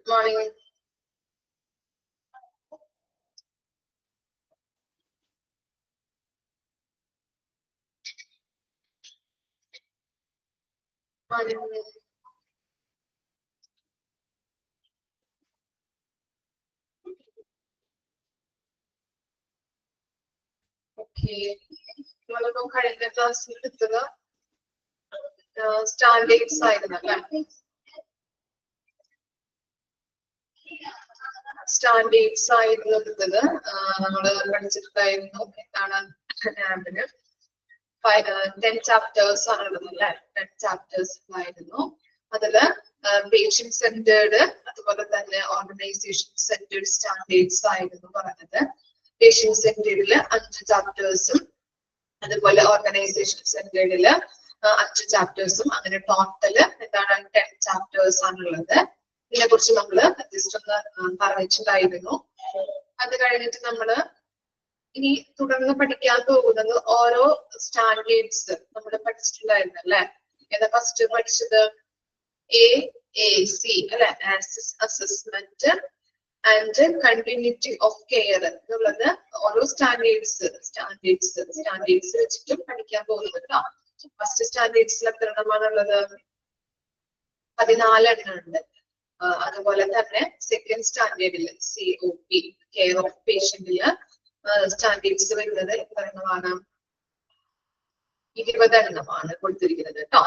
Good morning. Morning. Okay. നമ്മളിപ്പോ കഴിഞ്ഞ ക്ലാസ്സിൽ എടുത്തത് സ്റ്റാൻഡേർഡ്സ് ആയിരുന്നു അല്ലേ? സ്റ്റാൻഡേർഡ്സ് ആയിരുന്നു എടുത്തത്. നമ്മള് പഠിച്ചിട്ടുണ്ടായിരുന്നു എന്താണ് ലാബിന് 10 ചാപ്റ്റേഴ്സ് ആണ് ഉള്ളത് അല്ലെ? 10 ചാപ്റ്റേഴ്സ് ആയിരുന്നു. അതില് പേഷ്യന്റ് സെന്റേർഡ് അതുപോലെ തന്നെ ഓർഗനൈസേഷൻ സെന്റേർഡ് സ്റ്റാൻഡേർഡ്സ് ആയിരുന്നു പറഞ്ഞത്. പേഷ്യന്റ് സെന്റേർഡില് 5 ചാപ്റ്റേഴ്സും അതുപോലെ ഓർഗനൈസേഷൻ സെന്റേർഡില് 5 ചാപ്റ്റേഴ്സും അങ്ങനെ ടോട്ടല് എന്താണ് 10 ചാപ്റ്റേഴ്സ് ആണുള്ളത്. ഇതിനെ കുറിച്ച് നമ്മള് ജസ്റ്റ് ഒന്ന് പറഞ്ഞിട്ടുണ്ടായിരുന്നു. അത് കഴിഞ്ഞിട്ട് നമ്മള് ഇനി തുടർന്ന് പഠിക്കാൻ പോകുന്നത് ഓരോ സ്റ്റാൻഡേർഡ്സ് നമ്മൾ പഠിച്ചിട്ടുണ്ടായിരുന്നു അല്ലെ? ഏതാ ഫസ്റ്റ് പഠിച്ചത്? AAC അല്ലെ? Assessment and continuity of care എന്നുള്ളത് ഓരോ സ്റ്റാൻഡേർഡ്സ് വെച്ചിട്ടും പഠിക്കാൻ പോകുന്നത് കേട്ടോ. ഫസ്റ്റ് സ്റ്റാൻഡേർഡ്സിൽ എത്ര എണ്ണമാണുള്ളത്? 14 എണ്ണം ഉണ്ട്. അതുപോലെ തന്നെ സെക്കൻഡ് സ്റ്റാൻഡേർഡിൽ COP കെയർ ഓഫ് പേഷ്യന്റില് സ്റ്റാൻഡേർഡ്സ് വരുന്നത് എത്ര എണ്ണമാണ്? 20 എണ്ണമാണ് കൊടുത്തിരിക്കുന്നത് കേട്ടോ.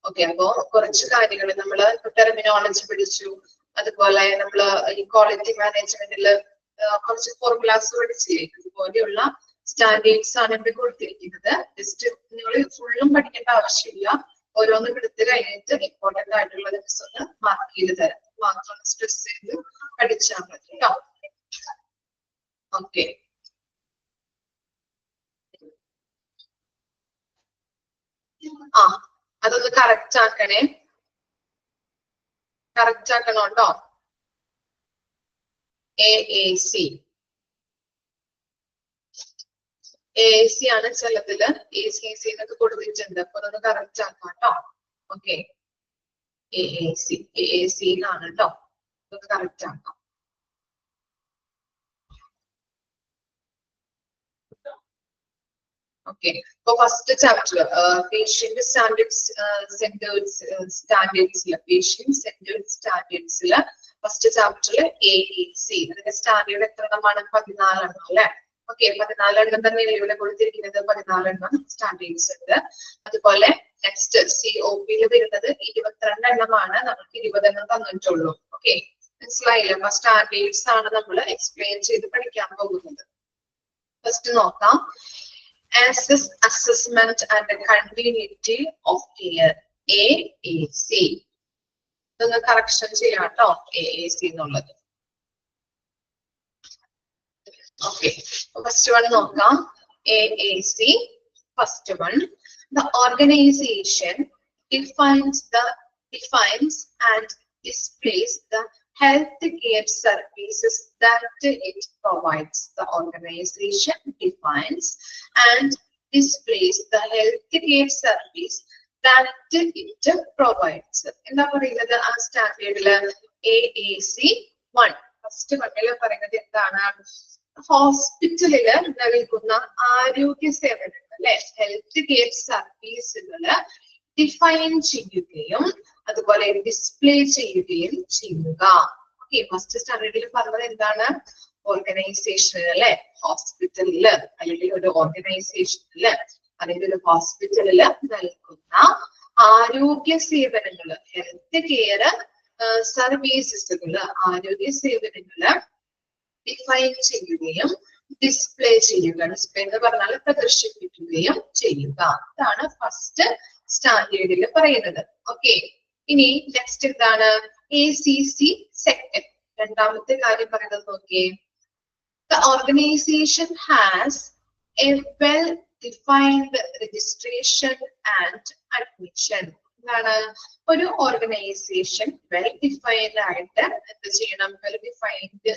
ഓക്കെ, അപ്പോ കുറച്ച് കാര്യങ്ങൾ നമ്മള് ടെർമിനോളജി പഠിച്ചു. അതുപോലെ നമ്മള് ഈ ക്വാളിറ്റി മാനേജ്മെന്റില് കുറച്ച് ഫോർമുലാസ് പഠിച്ചില്ലേ? അതുപോലെയുള്ള സ്റ്റാൻഡേർഡ്സ് ആണ് ഇവിടെ കൊടുത്തിരിക്കുന്നത്. ജസ്റ്റ് നിങ്ങൾ ഫുള്ളും പഠിക്കേണ്ട ആവശ്യമില്ല. ഓരോന്നും എടുത്ത് കഴിഞ്ഞിട്ട് ഇമ്പോർട്ടന്റ് ആയിട്ടുള്ള ദിവസം ഒന്ന് മാർക്ക് ചെയ്ത് തരാം. മാത്രം സ്ട്രെസ് ചെയ്ത് പഠിച്ചാൽ മതി കേട്ടോ. ഓക്കെ, അതൊന്ന് കറക്റ്റ് ആക്കണേ. കറക്റ്റ് ആക്കണം കേട്ടോ. AAC ആണ് ചിലതില് ACC എന്നൊക്കെ കൊടുത്തിട്ടുണ്ട്. അപ്പൊ അതൊന്ന് കറക്റ്റ് ആക്കാം കേട്ടോ. ഓക്കെ, AAC ആണ് കേട്ടോ. അതൊന്ന് കറക്റ്റ് ആക്കാം. ഓക്കെ, അപ്പൊ ഫസ്റ്റ് ചാപ്റ്റർ പേഷ്യന്റ് സ്റ്റാൻഡേർഡ്സില് ഫസ്റ്റ് ചാപ്റ്ററിൽ AAC. അതിന്റെ സ്റ്റാൻഡേർഡ് എത്ര എണ്ണമാണ്? 14 എണ്ണം അല്ലെ? ഓക്കെ, 14 എണ്ണം തന്നെ ഇവിടെ കൊടുത്തിരിക്കുന്നത്. 14 എണ്ണം സ്റ്റാൻഡേർഡ്സ് ഉണ്ട്. അതുപോലെ നെക്സ്റ്റ് COP വരുന്നത് 22 എണ്ണമാണ്. നമുക്ക് 20 എണ്ണം തന്നിട്ടുള്ളൂ. ഓക്കെ, മനസ്സിലായില്ല? അപ്പൊ സ്റ്റാൻഡേർഡ്സ് ആണ് നമ്മൾ എക്സ്പ്ലെയിൻ ചെയ്ത് പഠിക്കാൻ പോകുന്നത്. ഫസ്റ്റ് നോക്കാം. Assessment and continuity of care, AAC. ഇതൊന്ന് കറക്ഷൻ ചെയ്യാം കേട്ടോ, AAC എന്നുള്ളത്. ഓക്കെ, ഫസ്റ്റ് വൺ നോക്കാം. AAC first one. The organization defines and displays the health care services that it provides. The organization defines and displays the health care service that it provides. എന്താ പറയുന്നത് ആ സ്റ്റാൻഡേർഡില്? AAC 1 first വണ്ണില് പറയുന്നത് എന്താണ്? ഹോസ്പിറ്റലില് നൽകുന്ന ആരോഗ്യ സേവനങ്ങൾ അല്ലെ? ഹെൽത്ത് കെയർ സർവീസുകള് ഡിഫൈൻ ചെയ്യുകയും അതുപോലെ ഡിസ്പ്ലേ ചെയ്യുകയും ചെയ്യുക. ഓക്കെ, ഫസ്റ്റ് സ്റ്റാൻഡേർഡിൽ പറഞ്ഞത് എന്താണ്? ഓർഗനൈസേഷനിൽ അല്ലെ? ഹോസ്പിറ്റലില് അല്ലെങ്കിൽ ഒരു ഓർഗനൈസേഷനില് അല്ലെങ്കിൽ ഒരു ഹോസ്പിറ്റലില് നൽകുന്ന ആരോഗ്യ സേവനങ്ങള്, ഹെൽത്ത് കെയർ സർവീസസുകള്, ആരോഗ്യ സേവനങ്ങള് ഡിഫൈൻ ചെയ്യുകയും ഡിസ്പ്ലേ ചെയ്യുക. ഡിസ്പ്ലേ എന്ന് പറഞ്ഞാൽ പ്രദർശിപ്പിക്കുകയും ചെയ്യുക. ഇതാണ് ഫസ്റ്റ് സ്റ്റാൻഡേർഡിൽ പറയുന്നത്. ഓക്കെ, ഇനി നെക്സ്റ്റ് എന്താണ്? ACC second. രണ്ടാമത്തെ കാര്യം പറയുന്നത് നോക്കിയേ. The organization has a well-defined registration and admission. എന്താണ്? ഒരു ഓർഗനൈസേഷൻ വെൽ ഡിഫൈൻഡ് ആയിട്ട് എന്ത് ചെയ്യണം? വെൽ ഡിഫൈൻഡ്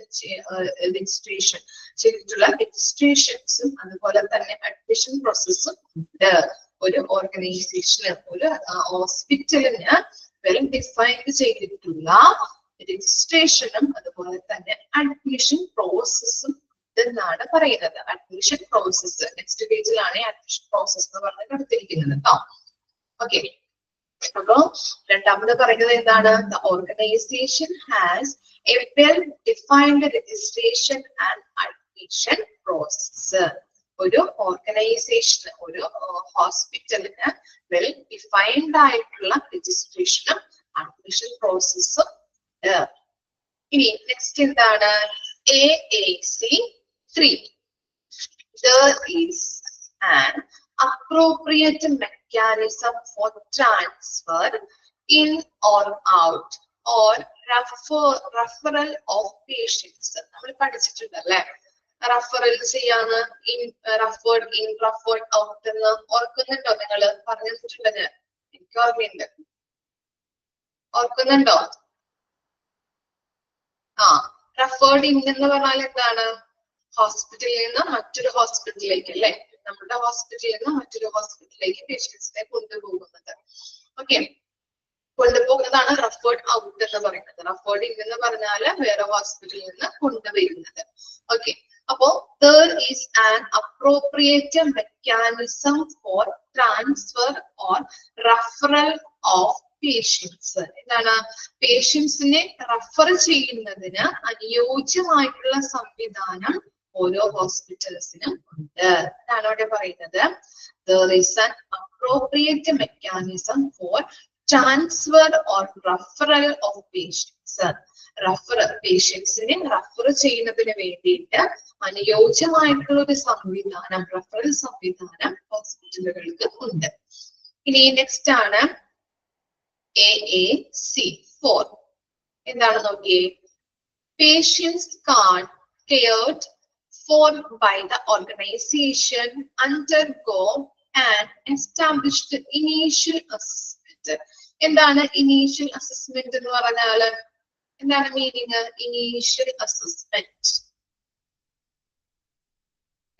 രജിസ്ട്രേഷൻ ചെയ്തിട്ടുള്ള രജിസ്ട്രേഷൻസും അതുപോലെ തന്നെ അഡ്മിഷൻ പ്രോസസ്സും ഉണ്ട്. ഒരു ഓർഗനൈസേഷന്, ഒരു ഹോസ്പിറ്റലിന് വെൽ ഡിഫൈൻഡ് ചെയ്തിട്ടുള്ള രജിസ്ട്രേഷനും അതുപോലെ തന്നെ അഡ്മിഷൻ പ്രോസസ്സും എന്നാണ് പറയുന്നത്. അഡ്മിഷൻ പ്രോസസ്സ് നെക്സ്റ്റ് പേജിലാണ് അഡ്മിഷൻ പ്രോസസ് എന്ന് പറഞ്ഞ് കൊടുത്തിരിക്കുന്നത് കേട്ടോ. ഓക്കെ, അപ്പൊ രണ്ടാമത് പറയുന്നത് എന്താണ്? The organisation has a well defined registration and admission process. ഒരു ഓർഗനൈസേഷൻ, ഒരു ഹോസ്പിറ്റലിന് വെൽ ഡിഫൈൻഡ് ആയിട്ടുള്ള രജിസ്ട്രേഷനും അഡ്മിഷൻ പ്രോസസ്സും. ഇനി നെക്സ്റ്റ് എന്താണ്? AAC 3. There is an appropriate mechanism for transfer in or out or referral of patients. നമ്മൾ പഠിച്ചിട്ടുണ്ടല്ലേ റഫറൽ ചെയ്യാന്ന്, referred in referred out എന്ന് ഓർക്കുന്നുണ്ടോ? നിങ്ങൾ പറഞ്ഞിട്ടുണ്ടെന്ന് എനിക്ക് ഓർമ്മയുണ്ട്. ഓർക്കുന്നുണ്ടോ? റഫേർഡ് ഇൻ എന്ന് പറഞ്ഞാൽ എന്താണ്? ഹോസ്പിറ്റലിൽ നിന്ന് മറ്റൊരു ഹോസ്പിറ്റലിലേക്ക് അല്ലെ, നമ്മുടെ ഹോസ്പിറ്റലിൽ നിന്ന് മറ്റൊരു ഹോസ്പിറ്റലിലേക്ക് പേഷ്യൻസിനെ കൊണ്ടുപോകുന്നത്. ഓക്കെ, കൊണ്ടുപോകുന്നതാണ് റഫേർഡ് ഔട്ട് എന്ന് പറയുന്നത്. റഫേർഡ് ഇൻ എന്ന് പറഞ്ഞാൽ വേറെ ഹോസ്പിറ്റലിൽ നിന്ന് കൊണ്ടുവരുന്നത്. ഓക്കെ, അപ്പോ there is an appropriate mechanism for transfer or referral of patients. എന്താണ്? പേഷ്യൻസിനെ റഫർ ചെയ്യുന്നതിന് അനുയോജ്യമായിട്ടുള്ള സംവിധാനം ഓരോ ഹോസ്പിറ്റൽസിനും ഉണ്ട്. അതാണ് അവിടെ പറയുന്നത്. There is an appropriate mechanism for transfer or referral of patients. പേഷ്യൻസിനെ റഫർ ചെയ്യുന്നതിന് വേണ്ടിയിട്ട് അനുയോജ്യമായിട്ടുള്ള ഒരു സംവിധാനം, റഫറൽ സംവിധാനം ഹോസ്പിറ്റലുകൾക്ക് ഉണ്ട്. ഇനി നെക്സ്റ്റ് ആണ് AAC 4. എന്താണ് നോക്കിയേ? Patients cared for by the organization undergo an established initial assessment. എന്താണ് ഇനീഷ്യൽ അസസ്മെന്റ് എന്ന് പറഞ്ഞാൽ? എന്താണ് മീനിങ്? ഇനീഷ്യൽ അസസ്മെന്റ്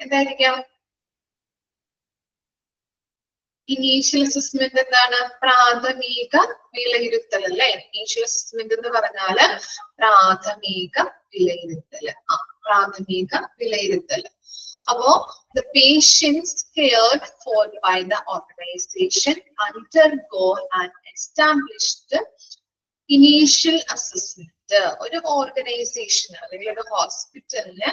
എന്തായിരിക്കാം? ഇനീഷ്യൽ അസസ്മെന്റ് എന്താണ്? പ്രാഥമിക വിലയിരുത്തൽ അല്ലെ. ഇനീഷ്യൽ അസസ്മെന്റ് എന്ന് പറഞ്ഞാല് പ്രാഥമിക വിലയിരുത്തല്. പ്രാഥമിക വിലയിരുത്തൽ. അപ്പോ the patients cared for by the organization undergo an established initial assessment. ഒരു ഓർഗനൈസേഷൻ അല്ലെങ്കിൽ ഒരു ഹോസ്പിറ്റലിന്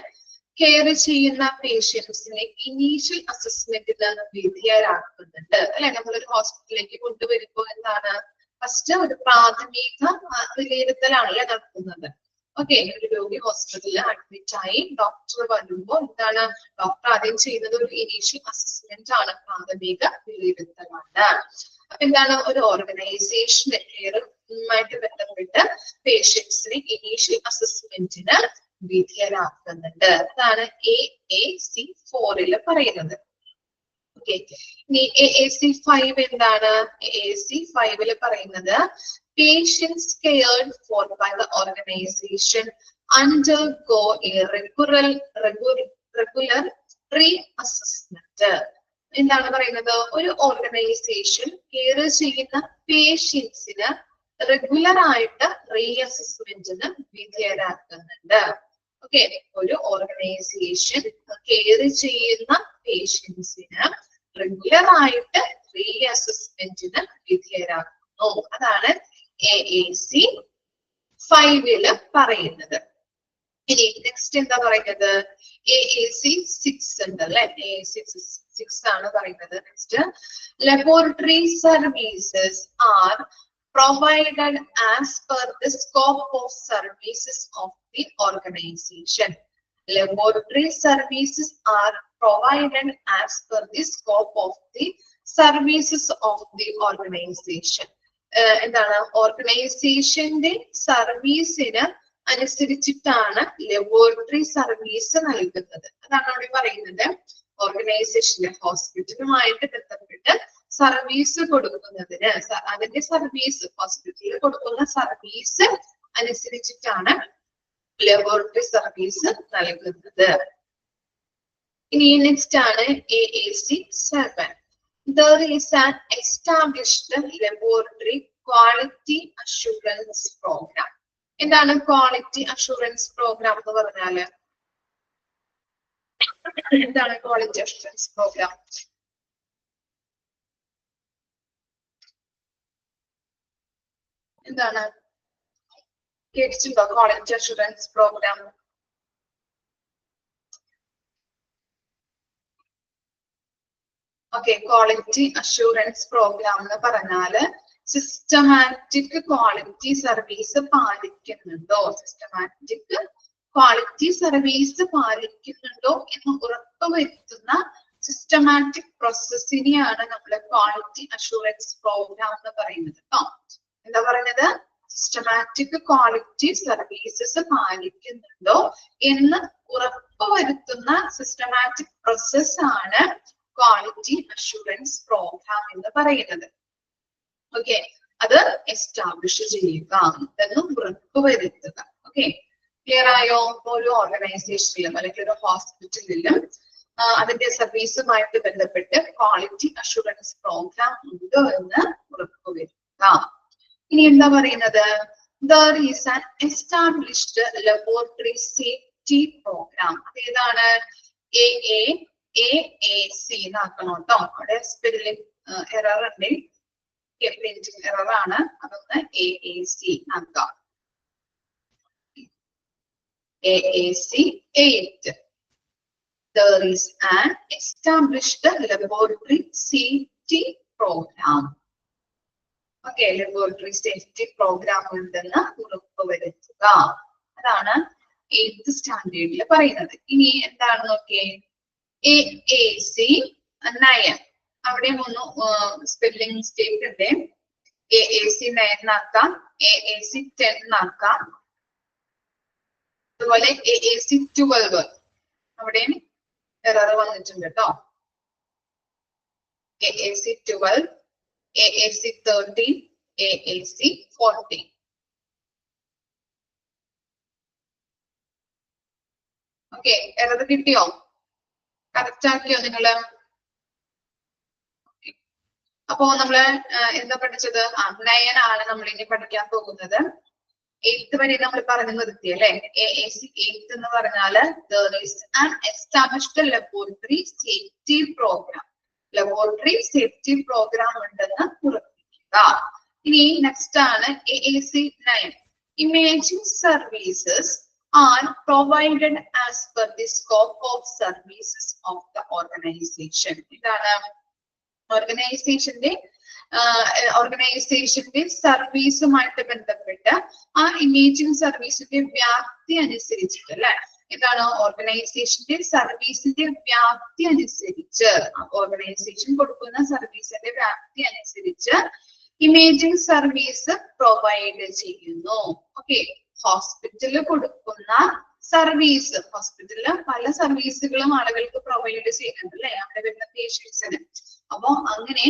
കെയർ ചെയ്യുന്ന പേഷ്യൻസിനെ ഇനീഷ്യൽ അസസ്മെന്റിന് വിധേയരാക്കുന്നുണ്ട് അല്ലെ. നമ്മളൊരു ഹോസ്പിറ്റലിലേക്ക് കൊണ്ടുവരുമ്പോൾ എന്താണ്? ഫസ്റ്റ് ഒരു പ്രാഥമിക വിലയിരുത്തലാണല്ലേ നടത്തുന്നത്. ഓക്കെ, ഒരു രോഗി ഹോസ്പിറ്റലിൽ അഡ്മിറ്റ് ആയി, ഡോക്ടർ വരുമ്പോൾ എന്താണ് ഡോക്ടർ ആദ്യം ചെയ്യുന്നത്? ഒരു ഇനീഷ്യൽ അസസ്മെന്റ് ആണ്, പ്രാഥമിക വിലയിരുത്തലാണ്. അപ്പൊ എന്താണ്? ഒരു ഓർഗനൈസേഷന്റെ കെയറുമായിട്ട് ബന്ധപ്പെട്ട് പേഷ്യൻസിനെ ഇനീഷ്യൽ അസസ്മെന്റിന് വിധേയരാക്കുന്നുണ്ട്. അതാണ് AAC 4 പറയുന്നത്. ഓക്കെ, ഇനി AAC 5 എന്താണ്? AAC 5 പറയുന്നത് patients cared for by the organization undergo a regular re-assessment. എന്താണ് പറയുന്നത്? ഒരു ഓർഗനൈസേഷൻ കെയർ ചെയ്യുന്ന പേഷ്യൻസിന് റെഗുലർ ആയിട്ട് റീഅസസ്മെന്റിന് വിധേയരാക്കുന്നുണ്ട്. ഓക്കെ, ഒരു ഓർഗനൈസേഷൻ കെയർ ചെയ്യുന്ന പേഷ്യൻസിന് റെഗുലർ ആയിട്ട് റീഅസസ്മെന്റിന് വിധേയരാക്കുന്നു. അതാണ് AAC 5 പറയുന്നത്. ഇനി നെക്സ്റ്റ് എന്താ പറയുന്നത്? AAC 6 ഉണ്ട് അല്ലെ. AAC 6 ആണ് പറയുന്നത്. Next, laboratory services are provided as per the scope of services of the organization. Laboratory services are provided as per the scope of the services of the organization. എന്താണ്? ഓർഗനൈസേഷന്റെ സർവീസിന് അനുസരിച്ചിട്ടാണ് ലബോറട്ടറി സർവീസ് നൽകുന്നത്. അതാണ് അവിടെ പറയുന്നത്. ഓർഗനൈസേഷന്റെ ഹോസ്പിറ്റലുമായിട്ട് ബന്ധപ്പെട്ട് സർവീസ് കൊടുക്കുന്നതിന് അതിന്റെ സർവീസ് ഹോസ്പിറ്റലിൽ കൊടുക്കുന്ന സർവീസ് അനുസരിച്ചിട്ടാണ് ലബോറട്ടറി സർവീസ് നൽകുന്നത്. ഇനി നെക്സ്റ്റ് ആണ് AAC 7. There is an established laboratory quality assurance program. എന്താണ് ക്വാളിറ്റി അഷുറൻസ് പ്രോഗ്രാം എന്ന് പറഞ്ഞാല്? എന്താണ് ക്വാളിറ്റി അഷുറൻസ് പ്രോഗ്രാം? എന്താണ് കേട്ടിട്ടുണ്ടോ quality assurance program? Okay, quality assurance program എന്ന് പറഞ്ഞാല് സിസ്റ്റമാറ്റിക് ക്വാളിറ്റി സർവീസ് പാലിക്കുന്നുണ്ടോ, സിസ്റ്റമാറ്റിക് ക്വാളിറ്റി സർവീസ് പാലിക്കുന്നുണ്ടോ എന്ന് ഉറപ്പുവരുത്തുന്ന സിസ്റ്റമാറ്റിക് പ്രോസസ്സിനെയാണ് നമ്മൾ ക്വാളിറ്റി അഷുറൻസ് പ്രോഗ്രാം എന്ന് പറയുന്നത് കേട്ടോ. എന്താ പറയുന്നത്? സിസ്റ്റമാറ്റിക് ക്വാളിറ്റി സർവീസസ് പാലിക്കുന്നുണ്ടോ എന്ന് ഉറപ്പുവരുത്തുന്ന സിസ്റ്റമാറ്റിക് പ്രോസസ് ആണ് ക്വാളിറ്റി അഷുറൻസ് പ്രോഗ്രാം എന്ന് പറയുന്നത്. ഓക്കെ, അത് എസ്റ്റാബ്ലിഷ് ചെയ്യുക എന്ന് ഉറപ്പുവരുത്തുക. ഓക്കെ, ക്ലിയർ ആയോ? ഒരു ഓർഗനൈസേഷനിലും അല്ലെങ്കിൽ ഒരു ഹോസ്പിറ്റലിലും അതിന്റെ സർവീസുമായിട്ട് ബന്ധപ്പെട്ട് ക്വാളിറ്റി അഷുറൻസ് പ്രോഗ്രാം ഉണ്ടോ എന്ന് ഉറപ്പുവരുത്തുക. ഇനി എന്താ പറയുന്നത്? There is an established laboratory safety program. അതേതാണ്? AAC എന്നാക്കണം കേട്ടോ. അവിടെ സ്പെല്ലിംഗ് എറർ ഉണ്ട്, പ്രിന്റിംഗ് എറർ ആണ്. അതൊന്ന് AAC ആക്കാം. AAC 8. There is an established laboratory safety program. Okay, laboratory safety program ഉണ്ടെന്ന് ഉറപ്പുവരുത്തുക. അതാണ് 8th സ്റ്റാൻഡേർഡിൽ പറയുന്നത്. ഇനി എന്താണ് നോക്കിയേ? AAC 9. അവിടെ ഒന്ന് സ്പെല്ലിംഗ് മിസ്റ്റേക്ക് ഉണ്ട്. AAC 9 ആക്കാം, AAC 10 ആക്കാം. അതുപോലെ AAC 12 അവിടെ എറർ വന്നിട്ടുണ്ട് കേട്ടോ. AAC 12, AAC 13, AAC 14. Okay, error കിട്ടിയോ? കറക്റ്റ് ആക്കിയോ നിങ്ങള്? അപ്പോ നമ്മള് എന്താ പഠിച്ചത്? 9 ആണ് നമ്മൾ ഇനി പഠിക്കാൻ പോകുന്നത്. 8th വരെ നമ്മൾ പറഞ്ഞു നിർത്തി അല്ലെ. AAC 8 എന്ന് പറഞ്ഞാല് there is an established laboratory safety program. Laboratory safety program ഉണ്ടെന്ന് ഉറപ്പിക്കുക. ഇനി നെക്സ്റ്റ് ആണ് AAC 9. Imaging services are provided as per the scope of services of the organisation. ഇതാണ് ഓർഗനൈസേഷന്റെ സർവീസുമായിട്ട് ബന്ധപ്പെട്ട് ആ ഇമേജിംഗ് സർവീസിന്റെ വ്യാപ്തി അനുസരിച്ചിട്ട് അല്ലെ. ഇതാണ് ഓർഗനൈസേഷന്റെ സർവീസിന്റെ വ്യാപ്തി അനുസരിച്ച്, ഓർഗനൈസേഷൻ കൊടുക്കുന്ന സർവീസിന്റെ വ്യാപ്തി അനുസരിച്ച് ഇമേജിംഗ് സർവീസ് പ്രൊവൈഡ് ചെയ്യുന്നു. ഓക്കെ, ഹോസ്പിറ്റലിൽ കൊടുക്കുന്ന സർവീസ്, ഹോസ്പിറ്റലില് പല സർവീസുകളും ആളുകൾക്ക് പ്രൊവൈഡ് ചെയ്യുന്നുണ്ട് അല്ലെ, അവിടെ വരുന്ന പേഷ്യൻസിന്. അപ്പൊ അങ്ങനെ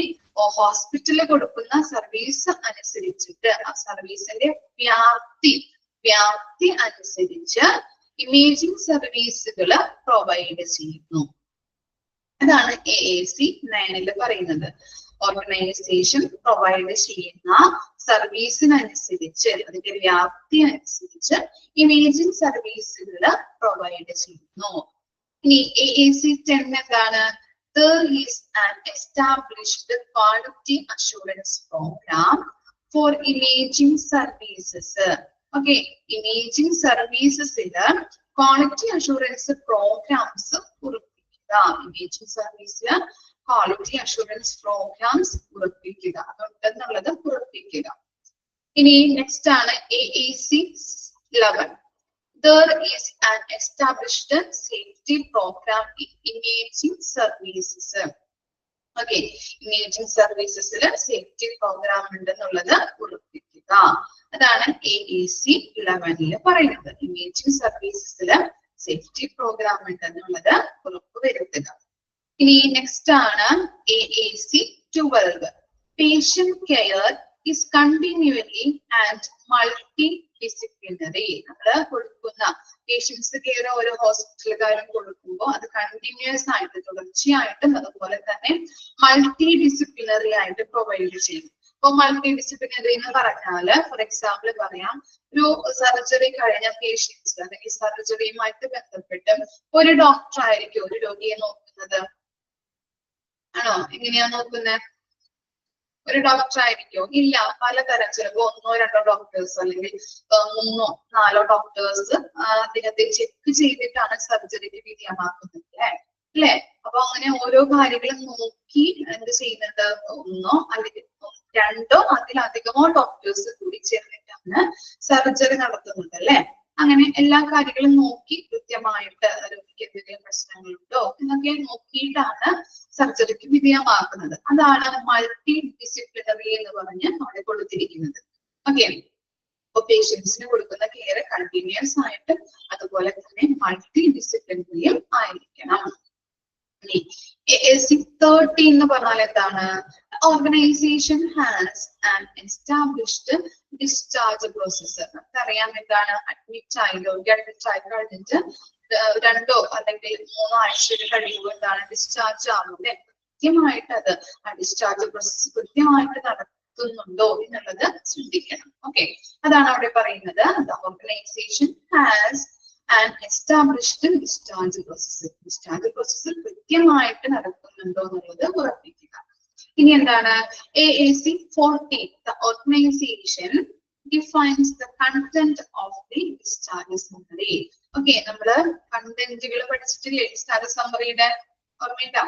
ഹോസ്പിറ്റലിൽ കൊടുക്കുന്ന സർവീസ് അനുസരിച്ചിട്ട് ആ സർവീസിന്റെ വ്യാപ്തി അനുസരിച്ച് ഇമേജിംഗ് സർവീസുകൾ പ്രൊവൈഡ് ചെയ്യുന്നു. അതാണ് AAC 9 പറയുന്നത്. ഓർഗനൈസേഷൻ പ്രൊവൈഡ് ചെയ്യുന്ന സർവീസിനനുസരിച്ച്, അതിന്റെ വ്യാപ്തി അനുസരിച്ച് ഇമേജിംഗ് സർവീസുകൾ പ്രൊവൈഡ് ചെയ്യുന്നു. ഇനി AAC 10 എന്താണ്? There is an established quality assurance program for imaging services. ഓക്കെ, ഇമേജിംഗ് സർവീസസില് ക്വാളിറ്റി അഷുറൻസ് പ്രോഗ്രാംസ് ഉറപ്പിക്കുക. ഇമേജിംഗ് സർവീസില് ക്വാളിറ്റി അഷുറൻസ് പ്രോഗ്രാംസ് ഉറപ്പിക്കുക, അതുണ്ടെന്നുള്ളത് ഉറപ്പിക്കുക. ഇനി നെക്സ്റ്റ് ആണ് AAC 11. There is an established safety program in imaging services. ഓക്കെ, ഇമേജിംഗ് സർവീസസില് സേഫ്റ്റി പ്രോഗ്രാം ഉണ്ടെന്നുള്ളത് ഉറപ്പിക്കുക. അതാണ് AAC 11 പറയുന്നത്. ഇമേജിംഗ് സർവീസസില് സേഫ്റ്റി പ്രോഗ്രാം ഉണ്ടെന്നുള്ളത് ഉറപ്പുവരുത്തുക. ഇനി നെക്സ്റ്റ് ആണ് AAC 12. Patient care is continually and multidisciplinary. നമ്മള് കൊടുക്കുന്ന പേഷ്യൻസ് കെയർ ഓരോ ഹോസ്പിറ്റലുകാരും കൊടുക്കുമ്പോൾ അത് കണ്ടിന്യൂസ് ആയിട്ട്, തുടർച്ചയായിട്ടും അതുപോലെ തന്നെ മൾട്ടി ഡിസിപ്ലിനറി ആയിട്ട് പ്രൊവൈഡ് ചെയ്യും. ഇപ്പൊ മൾട്ടി ഡിസിപ്ലിനറി എന്ന് പറഞ്ഞാല് ഫോർ എക്സാമ്പിൾ പറയാം, ഒരു സർജറി കഴിഞ്ഞ പേഷ്യൻസ് അല്ലെങ്കിൽ സർജറിയുമായിട്ട് ബന്ധപ്പെട്ട് ഒരു ഡോക്ടർ ആയിരിക്കും ഒരു രോഗിയെ നോക്കുന്നത്. ആണോ? എങ്ങനെയാ നോക്കുന്നത്? ഒരു ഡോക്ടർ ആയിരിക്കോ? ഇല്ല, പലതരം, ചിലപ്പോ 1-2 ഡോക്ടേഴ്സ് അല്ലെങ്കിൽ 3-4 ഡോക്ടേഴ്സ് അദ്ദേഹത്തെ ചെക്ക് ചെയ്തിട്ടാണ് സർജറിക്ക് വിധേയമാക്കുന്നത് അല്ലെ? അപ്പൊ അങ്ങനെ ഓരോ കാര്യങ്ങളും നോക്കി എന്ത് ചെയ്യുന്നുണ്ട്? 1 അല്ലെങ്കിൽ 2 അതിലധികമോ ഡോക്ടേഴ്സ് കൂടി ചേർന്നിട്ടാണ് സർജറി നടത്തുന്നത് അല്ലെ? അങ്ങനെ എല്ലാ കാര്യങ്ങളും നോക്കി കൃത്യമായിട്ട് രോഗിക്ക് എന്തെങ്കിലും പ്രശ്നങ്ങളുണ്ടോ എന്നൊക്കെ നോക്കിയിട്ടാണ് സർജറിക്ക് വിധേയമാക്കുന്നത്. അതാണ് മൾട്ടി ഡിസിപ്ലിനറി എന്ന് പറഞ്ഞ് അവിടെ കൊടുത്തിരിക്കുന്നത്. ഓക്കെ, അപ്പൊ പേഷ്യൻസിന് കൊടുക്കുന്ന കെയർ കണ്ടിന്യൂസ് ആയിട്ട് അതുപോലെ തന്നെ മൾട്ടി ഡിസിപ്ലിനറിയും ആയിരിക്കണം. AAC 30 എന്ന് പറഞ്ഞാൽ എന്താണ്? Organisation has an established discharge procedure. നമുക്കറിയാം എന്താണ്? അഡ്മിറ്റ് ആയി കഴിഞ്ഞിട്ട് 2 അല്ലെങ്കിൽ 3 ആഴ്ച കഴിയുമ്പോൾ എന്താണ്? ഡിസ്ചാർജ് ആവുന്നത്. കൃത്യമായിട്ട് അത് ആ ഡിസ്ചാർജ് പ്രോസസ് കൃത്യമായിട്ട് നടത്തുന്നുണ്ടോ എന്നുള്ളത് ശ്രദ്ധിക്കണം. ഓക്കെ, അതാണ് അവിടെ പറയുന്നത്. Organisation has and established discharge process. Discharge process കൃത്യമായിട്ട് നടക്കുന്നുണ്ടോ എന്നുള്ളത് ഉറപ്പിക്കുക. ഇനി എന്താണ്? AAC 40, the organization defines the content of the discharge summary. Okay, നമ്മള് കണ്ടന്റുകൾ പഠിച്ചിട്ടില്ലേ ഡിസ്ചാർജ് സമ്മറിയുടെ? ഓർമ്മയുണ്ടോ?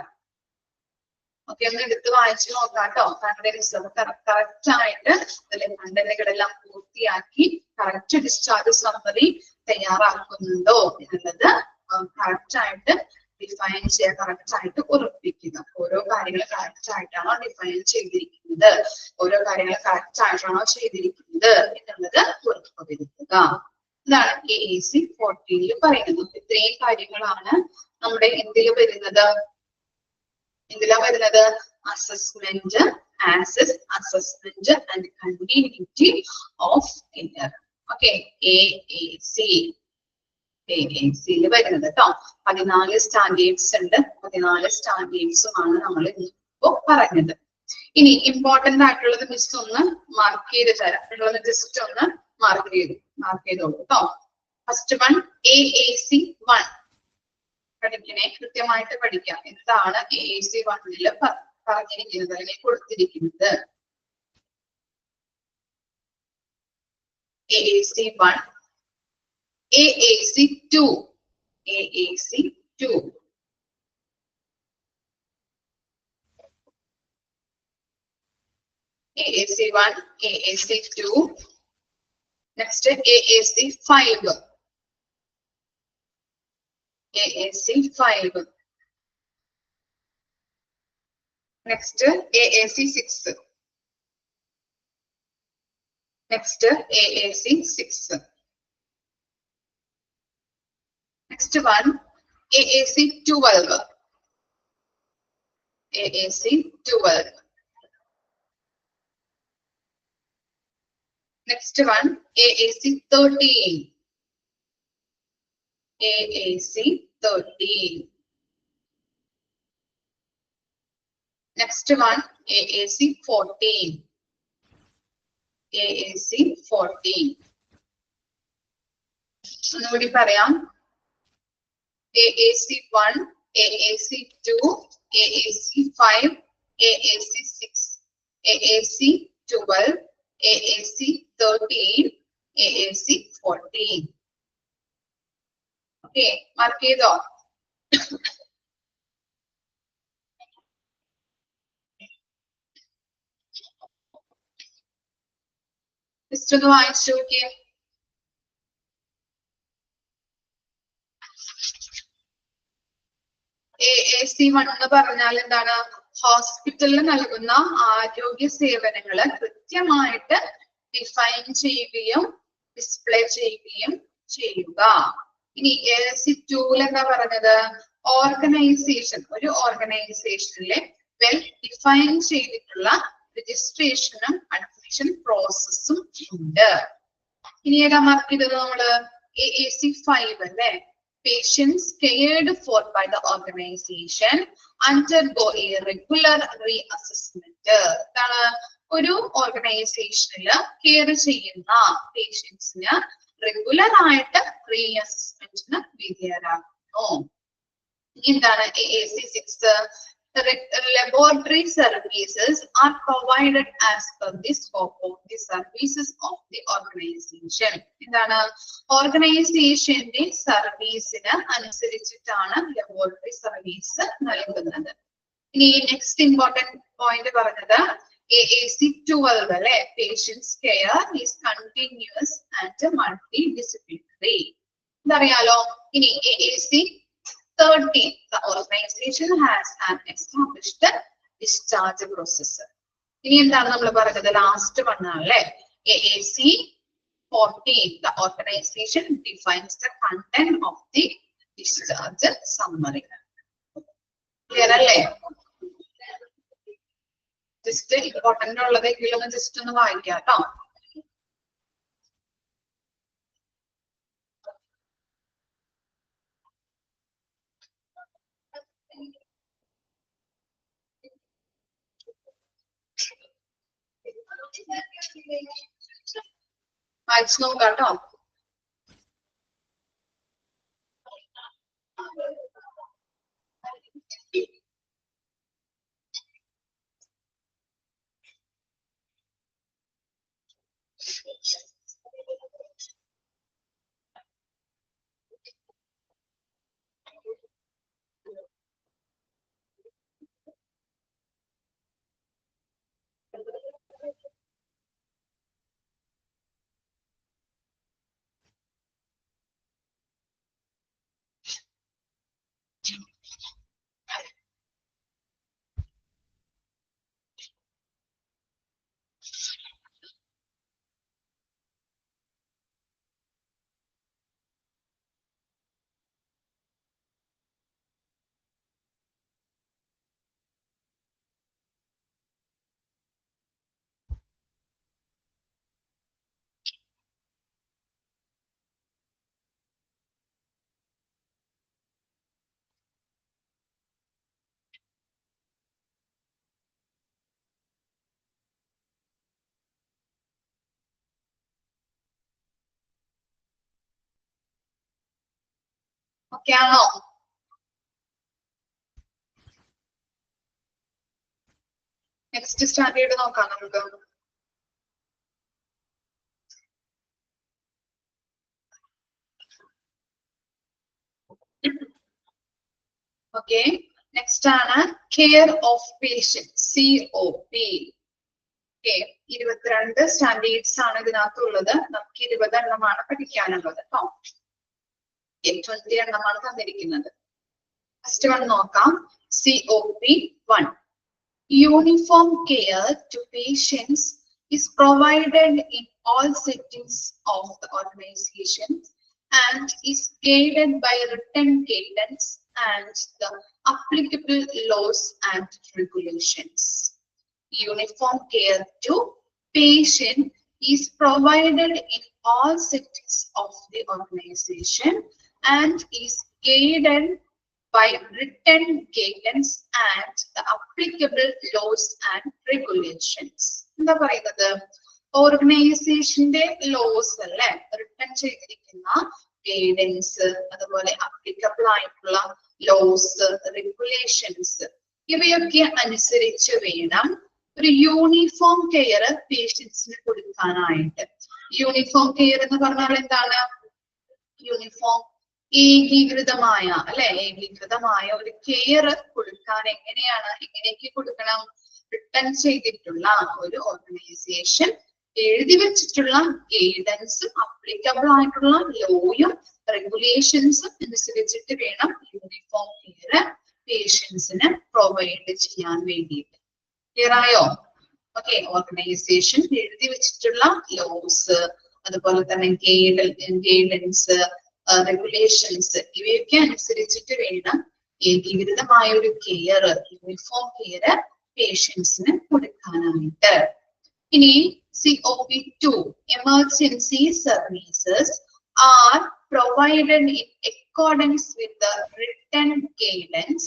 ഓക്കെ, ഒന്ന് എടുത്ത് വായിച്ചു നോക്കാം കേട്ടോ. കണ്ടന്റ്സ് കറക്റ്റ് ആയിട്ട് അതിലെ കണ്ടന്റുകളെല്ലാം പൂർത്തിയാക്കി കറക്റ്റ് ഡിസ്ചാർജ് സമ്മറി തയ്യാറാക്കുന്നുണ്ടോ എന്നുള്ളത് കറക്റ്റ് ആയിട്ട് ഡിഫൈൻ ചെയ്യുക, കറക്റ്റ് ആയിട്ട് ഉറപ്പിക്കുക. ഓരോ കാര്യങ്ങൾ കറക്റ്റ് ആയിട്ടാണോ ഡിഫൈൻ ചെയ്തിരിക്കുന്നത്, ഓരോ കാര്യങ്ങൾ കറക്റ്റ് ആയിട്ടാണോ ചെയ്തിരിക്കുന്നത് എന്നുള്ളത് ഉറപ്പുവരുത്തുക. ഇതാണ് AAC 40 പറയുന്നത്. ഇത്രയും കാര്യങ്ങളാണ് നമ്മുടെ എന്തില് വരുന്നത്? എന്തിലാ വരുന്നത്? Assessment, access, assessment and continuity of care. Okay, AAC വരുന്നത് കേട്ടോ. 14 സ്റ്റാൻഡേർഡ്സ് ഉണ്ട്. 14 സ്റ്റാൻഡേർഡ്സുമാണ് നമ്മൾ ഇപ്പോ പറഞ്ഞത്. ഇനി ഇമ്പോർട്ടന്റ് ആയിട്ടുള്ളത് മിസ് ഒന്ന് മാർക്ക് ചെയ്ത് തരാം. ഉള്ളത് ജസ്റ്റ് ഒന്ന് മാർക്ക് ചെയ്തോളൂ കേട്ടോ. ഫസ്റ്റ് വൺ AAC 1 പഠിക്കണേ, കൃത്യമായിട്ട് പഠിക്കാം. എന്താണ് AAC 1 പറഞ്ഞിരിക്കുന്നത് അല്ലെങ്കിൽ കൊടുത്തിരിക്കുന്നത്? AAC 1, AAC 2, AAC 2, AAC 1, AAC 2, next AAC 5, AAC 5, next AAC 6, next AAC 6, next one AAC 12, AAC 12, next one AAC 13, AAC 13, next one AAC 14, AAC 14. ഒന്നുകൂടി പറയാം. AAC 1, AAC 2, AAC 5, AAC 6, AAC 12, AAC 13, AAC 14. Okay, mark ചെയ്തോ? Just ഒന്ന് വായിച്ചു നോക്കിയേ. AAC 1 എന്ന് പറഞ്ഞാൽ എന്താണ്? ഹോസ്പിറ്റലിൽ നൽകുന്ന ആരോഗ്യ സേവനങ്ങള് കൃത്യമായിട്ട് ഡിഫൈൻ ചെയ്യുകയും ഡിസ്പ്ലേ ചെയ്യുകയും ചെയ്യുക. ഇനി AAC 2 എന്താ പറഞ്ഞത്? ഓർഗനൈസേഷൻ, ഒരു ഓർഗനൈസേഷനിലെ വെൽ ഡിഫൈൻ ചെയ്തിട്ടുള്ള രജിസ്ട്രേഷനും അഡ്മിഷൻ പ്രോസസ്സും ഉണ്ട്. ഇനി ഏതാ മാർക്ക് ചെയ്തത് നമ്മള്? AAC 5 അല്ലേ? Patients cared for by the organization undergo a regular reassessment. ഒരു ഓർഗനൈസേഷനിൽ കെയർ ചെയ്യുന്ന പേഷ്യൻസിന് റെഗുലർ ആയിട്ട് റീഅസസ്മെന്റിന് വിധേയരാകുന്നു. എന്താണ് AAC 6? Laboratory services are provided as per the scope of the services of the organization. എന്താണ് ഓർഗനൈസേഷന്റെ സർവീസിന് അനുസരിച്ചിട്ടാണ് ലബോറട്ടറി സർവീസ് നൽകുന്നത്. ഇനി നെക്സ്റ്റ് ഇമ്പോർട്ടന്റ് പോയിന്റ് പറഞ്ഞത് AAC 12 അല്ലെ, patients care is continuous and multi disciplinary. എന്തറിയാലോ? ഇനി AAC 13, the organization has an established discharge process. ഇനി എന്താണ് നമ്മൾ പറഞ്ഞത്? ലാസ്റ്റ് വണ്ണല്ലേ, AAC 14, the organization defines the content of the discharge summary. Clear അല്ലേ? ജസ്റ്റ് ഇമ്പോർട്ടന്റ് ഉള്ളതെങ്കിലും ഒന്ന് ജസ്റ്റ് ഒന്ന് വായിക്കാം കേട്ടോ. വായിച്ചു നോക്കാം കേട്ടോ. ഓക്കെ ആണോ? നെക്സ്റ്റ് സ്റ്റാർട്ട് ചെയ്ത് നോക്കാം നമുക്ക്. ഓക്കെ, നെക്സ്റ്റ് ആണ് care of patient, COP. Okay, 22 standards ആണ് ഇതിനകത്തുള്ളത്. നമുക്ക് 20 എണ്ണമാണ് പഠിക്കാനുള്ളത് കേട്ടോ. 20 എണ്ണമാണ് തന്നിരിക്കുന്നത്. ഫസ്റ്റ് വൺ നോക്കാം. COP 1. Uniform care to patients is provided in all settings of the organization and is guided by written guidance and the applicable laws and regulations. Uniform care to patient is provided in all settings of the organization and is guided by written guidance and the applicable laws and regulations. എന്താ പറയുന്നത്? ഓർഗനൈസേഷന്റെ loss അല്ലെ, written ചെയ്തിരിക്കുന്ന guidance, അതുപോലെ applicable ആയിട്ടുള്ള loss, regulations, ഇവയൊക്കെ അനുസരിച്ച് വേണം ഒരു യൂണിഫോം കെയർ പേഷ്യൻസിന് കൊടുക്കാനായിട്ട്. യൂണിഫോം കെയർ എന്ന് പറഞ്ഞാൽ എന്താണ്? യൂണിഫോം ഏകീകൃതമായ അല്ലെ, ഏകീകൃതമായ ഒരു കെയർ കൊടുക്കാൻ എങ്ങനെയൊക്കെ കൊടുക്കണം? റിട്ടൺ ചെയ്തിട്ടുള്ള ഒരു ഓർഗനൈസേഷൻ എഴുതി വെച്ചിട്ടുള്ള ഗൈഡൻസ്, അപ്ലിക്കബിൾ ആയിട്ടുള്ള ലോയും റെഗുലേഷൻസും അനുസരിച്ചിട്ട് വേണം യൂണിഫോം കെയർ പേഷ്യൻസിന് പ്രൊവൈഡ് ചെയ്യാൻ വേണ്ടിയിട്ട്. ക്ലിയർ ആയോ? ഓക്കെ, ഓർഗനൈസേഷൻ എഴുതി വെച്ചിട്ടുള്ള ലോസ്, അതുപോലെ തന്നെ ഗൈഡൻസ്, റെഗുലേഷൻസ്, ഇവയൊക്കെ അനുസരിച്ചിട്ട് വേണം ഏകീകൃതമായ ഒരു കെയർ, യൂണിഫോം കെയർ പേഷ്യൻസിന് കൊടുക്കാനായിട്ട്. ഇനി COP 2, emergency services are provided in accordance with the written guidance,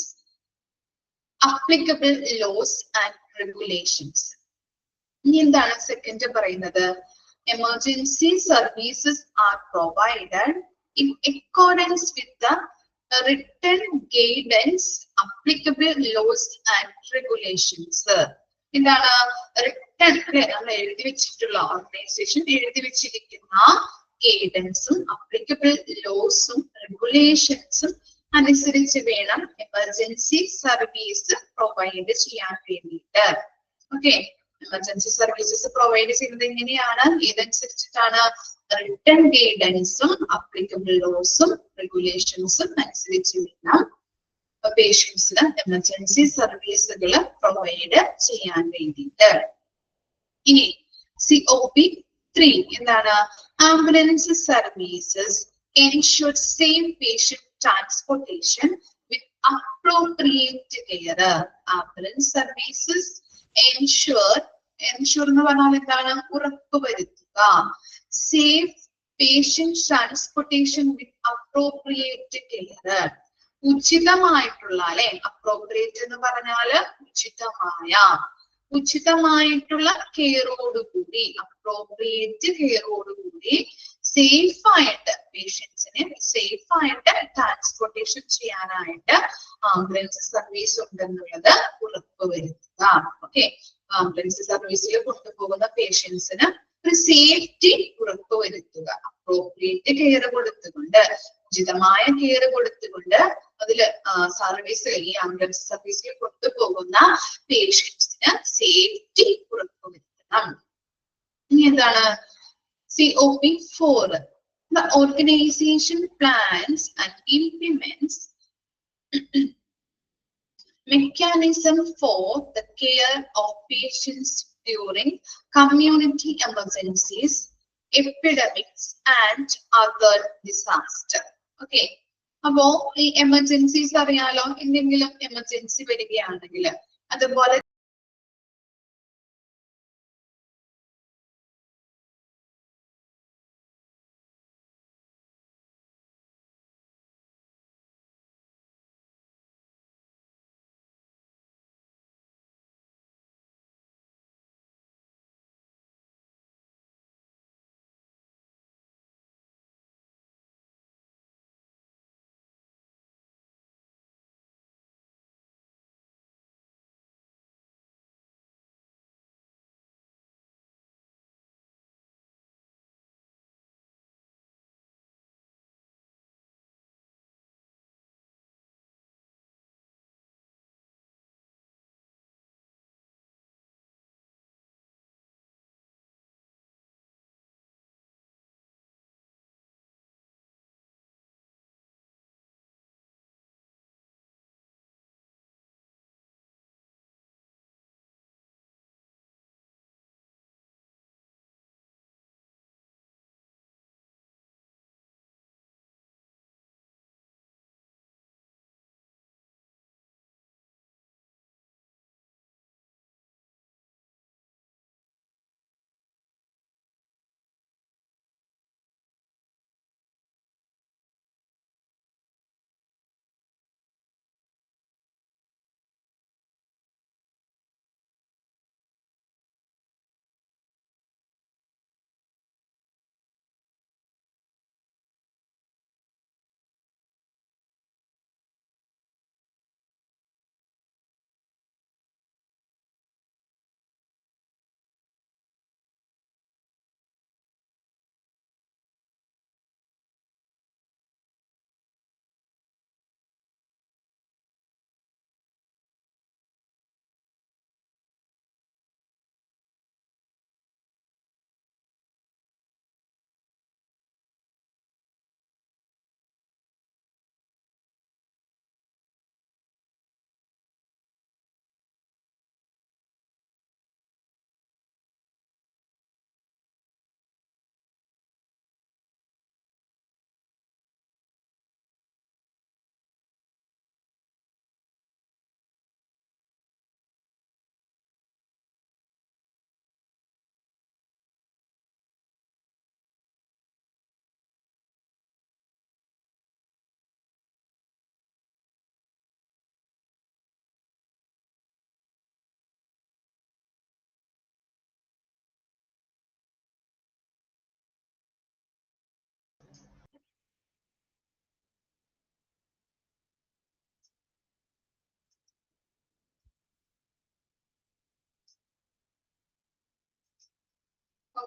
applicable laws and regulations. ഇനി എന്താണ് സെക്കൻഡ് പറയുന്നത്? Emergency services are provided in accordance with the written guidance, applicable laws and regulations. എന്താണ് written അല്ലെ, നമ്മൾ എഴുതി വെച്ചിട്ടുള്ള organisation എഴുതി വെച്ചിരിക്കുന്ന ഗൈഡൻസും അപ്ലിക്കബിൾ ലോസും റെഗുലേഷൻസും അനുസരിച്ച് വേണം എമർജൻസി സർവീസ് പ്രൊവൈഡ് ചെയ്യാൻ വേണ്ടിയിട്ട്. ഓക്കെ, എമർജൻസി സർവീസസ് പ്രൊവൈഡ് ചെയ്യുന്നത് എങ്ങനെയാണ്? ഇതനുസരിച്ചിട്ടാണ് റിട്ടൺ ഗൈഡൻസും അപ്ലിക്കബിൾ ലോസും റെഗുലേഷൻസും അനുസരിച്ച് വേണം പേഷ്യൻസിന് എമർജൻസി സർവീസുകൾ പ്രൊവൈഡ് ചെയ്യാൻ വേണ്ടിയിട്ട്. ഇനി COP3 എന്താണ്? Ambulance services ensure safe patient transportation with appropriate care. Ambulance services ensure എന്ന് പറഞ്ഞാൽ എന്താണ്? ഉറപ്പുവരുത്തുക. Safe patient transportation with appropriate care. ഉചിതമായിട്ടുള്ള അല്ലെ, അപ്രോപ്രിയേറ്റ് എന്ന് പറഞ്ഞാല് ഉചിതമായിട്ടുള്ള കെയറോടുകൂടി, അപ്രോപ്രിയേറ്റ് കെയറോടുകൂടി സേഫ് ആയിട്ട് പേഷ്യൻസിനെ സേഫ് ആയിട്ട് ട്രാൻസ്പോർട്ടേഷൻ ചെയ്യാനായിട്ട് ആംബുലൻസ് സർവീസ് ഉണ്ടെന്നുള്ളത് ഉറപ്പുവരുത്തുക. ഓക്കെ, ആംബുലൻസ് സർവീസിൽ കൊണ്ടുപോകുന്ന പേഷ്യൻസിന് ഒരു സേഫ്റ്റി ഉറപ്പുവരുത്തുക. അപ്രോപ്രിയേറ്റ് കെയർ കൊടുത്തുകൊണ്ട്, ഉചിതമായ കെയർ കൊടുത്തുകൊണ്ട് അതില് സർവീസ് ഈ ആംബുലൻസ് സർവീസിൽ കൊണ്ടുപോകുന്ന പേഷ്യൻസിന് സേഫ്റ്റി ഉറപ്പുവരുത്തണം. ഇനി എന്താണ്? COP4. The organization plans and implements mechanism for the care of patients during community emergencies, epidemics and other disaster. Okay, അപ്പോ ഈ എമർജൻസീസ് അറിയാലോ, എന്തെങ്കിലും എമർജൻസി വരികയാണെങ്കിൽ അതുപോലെ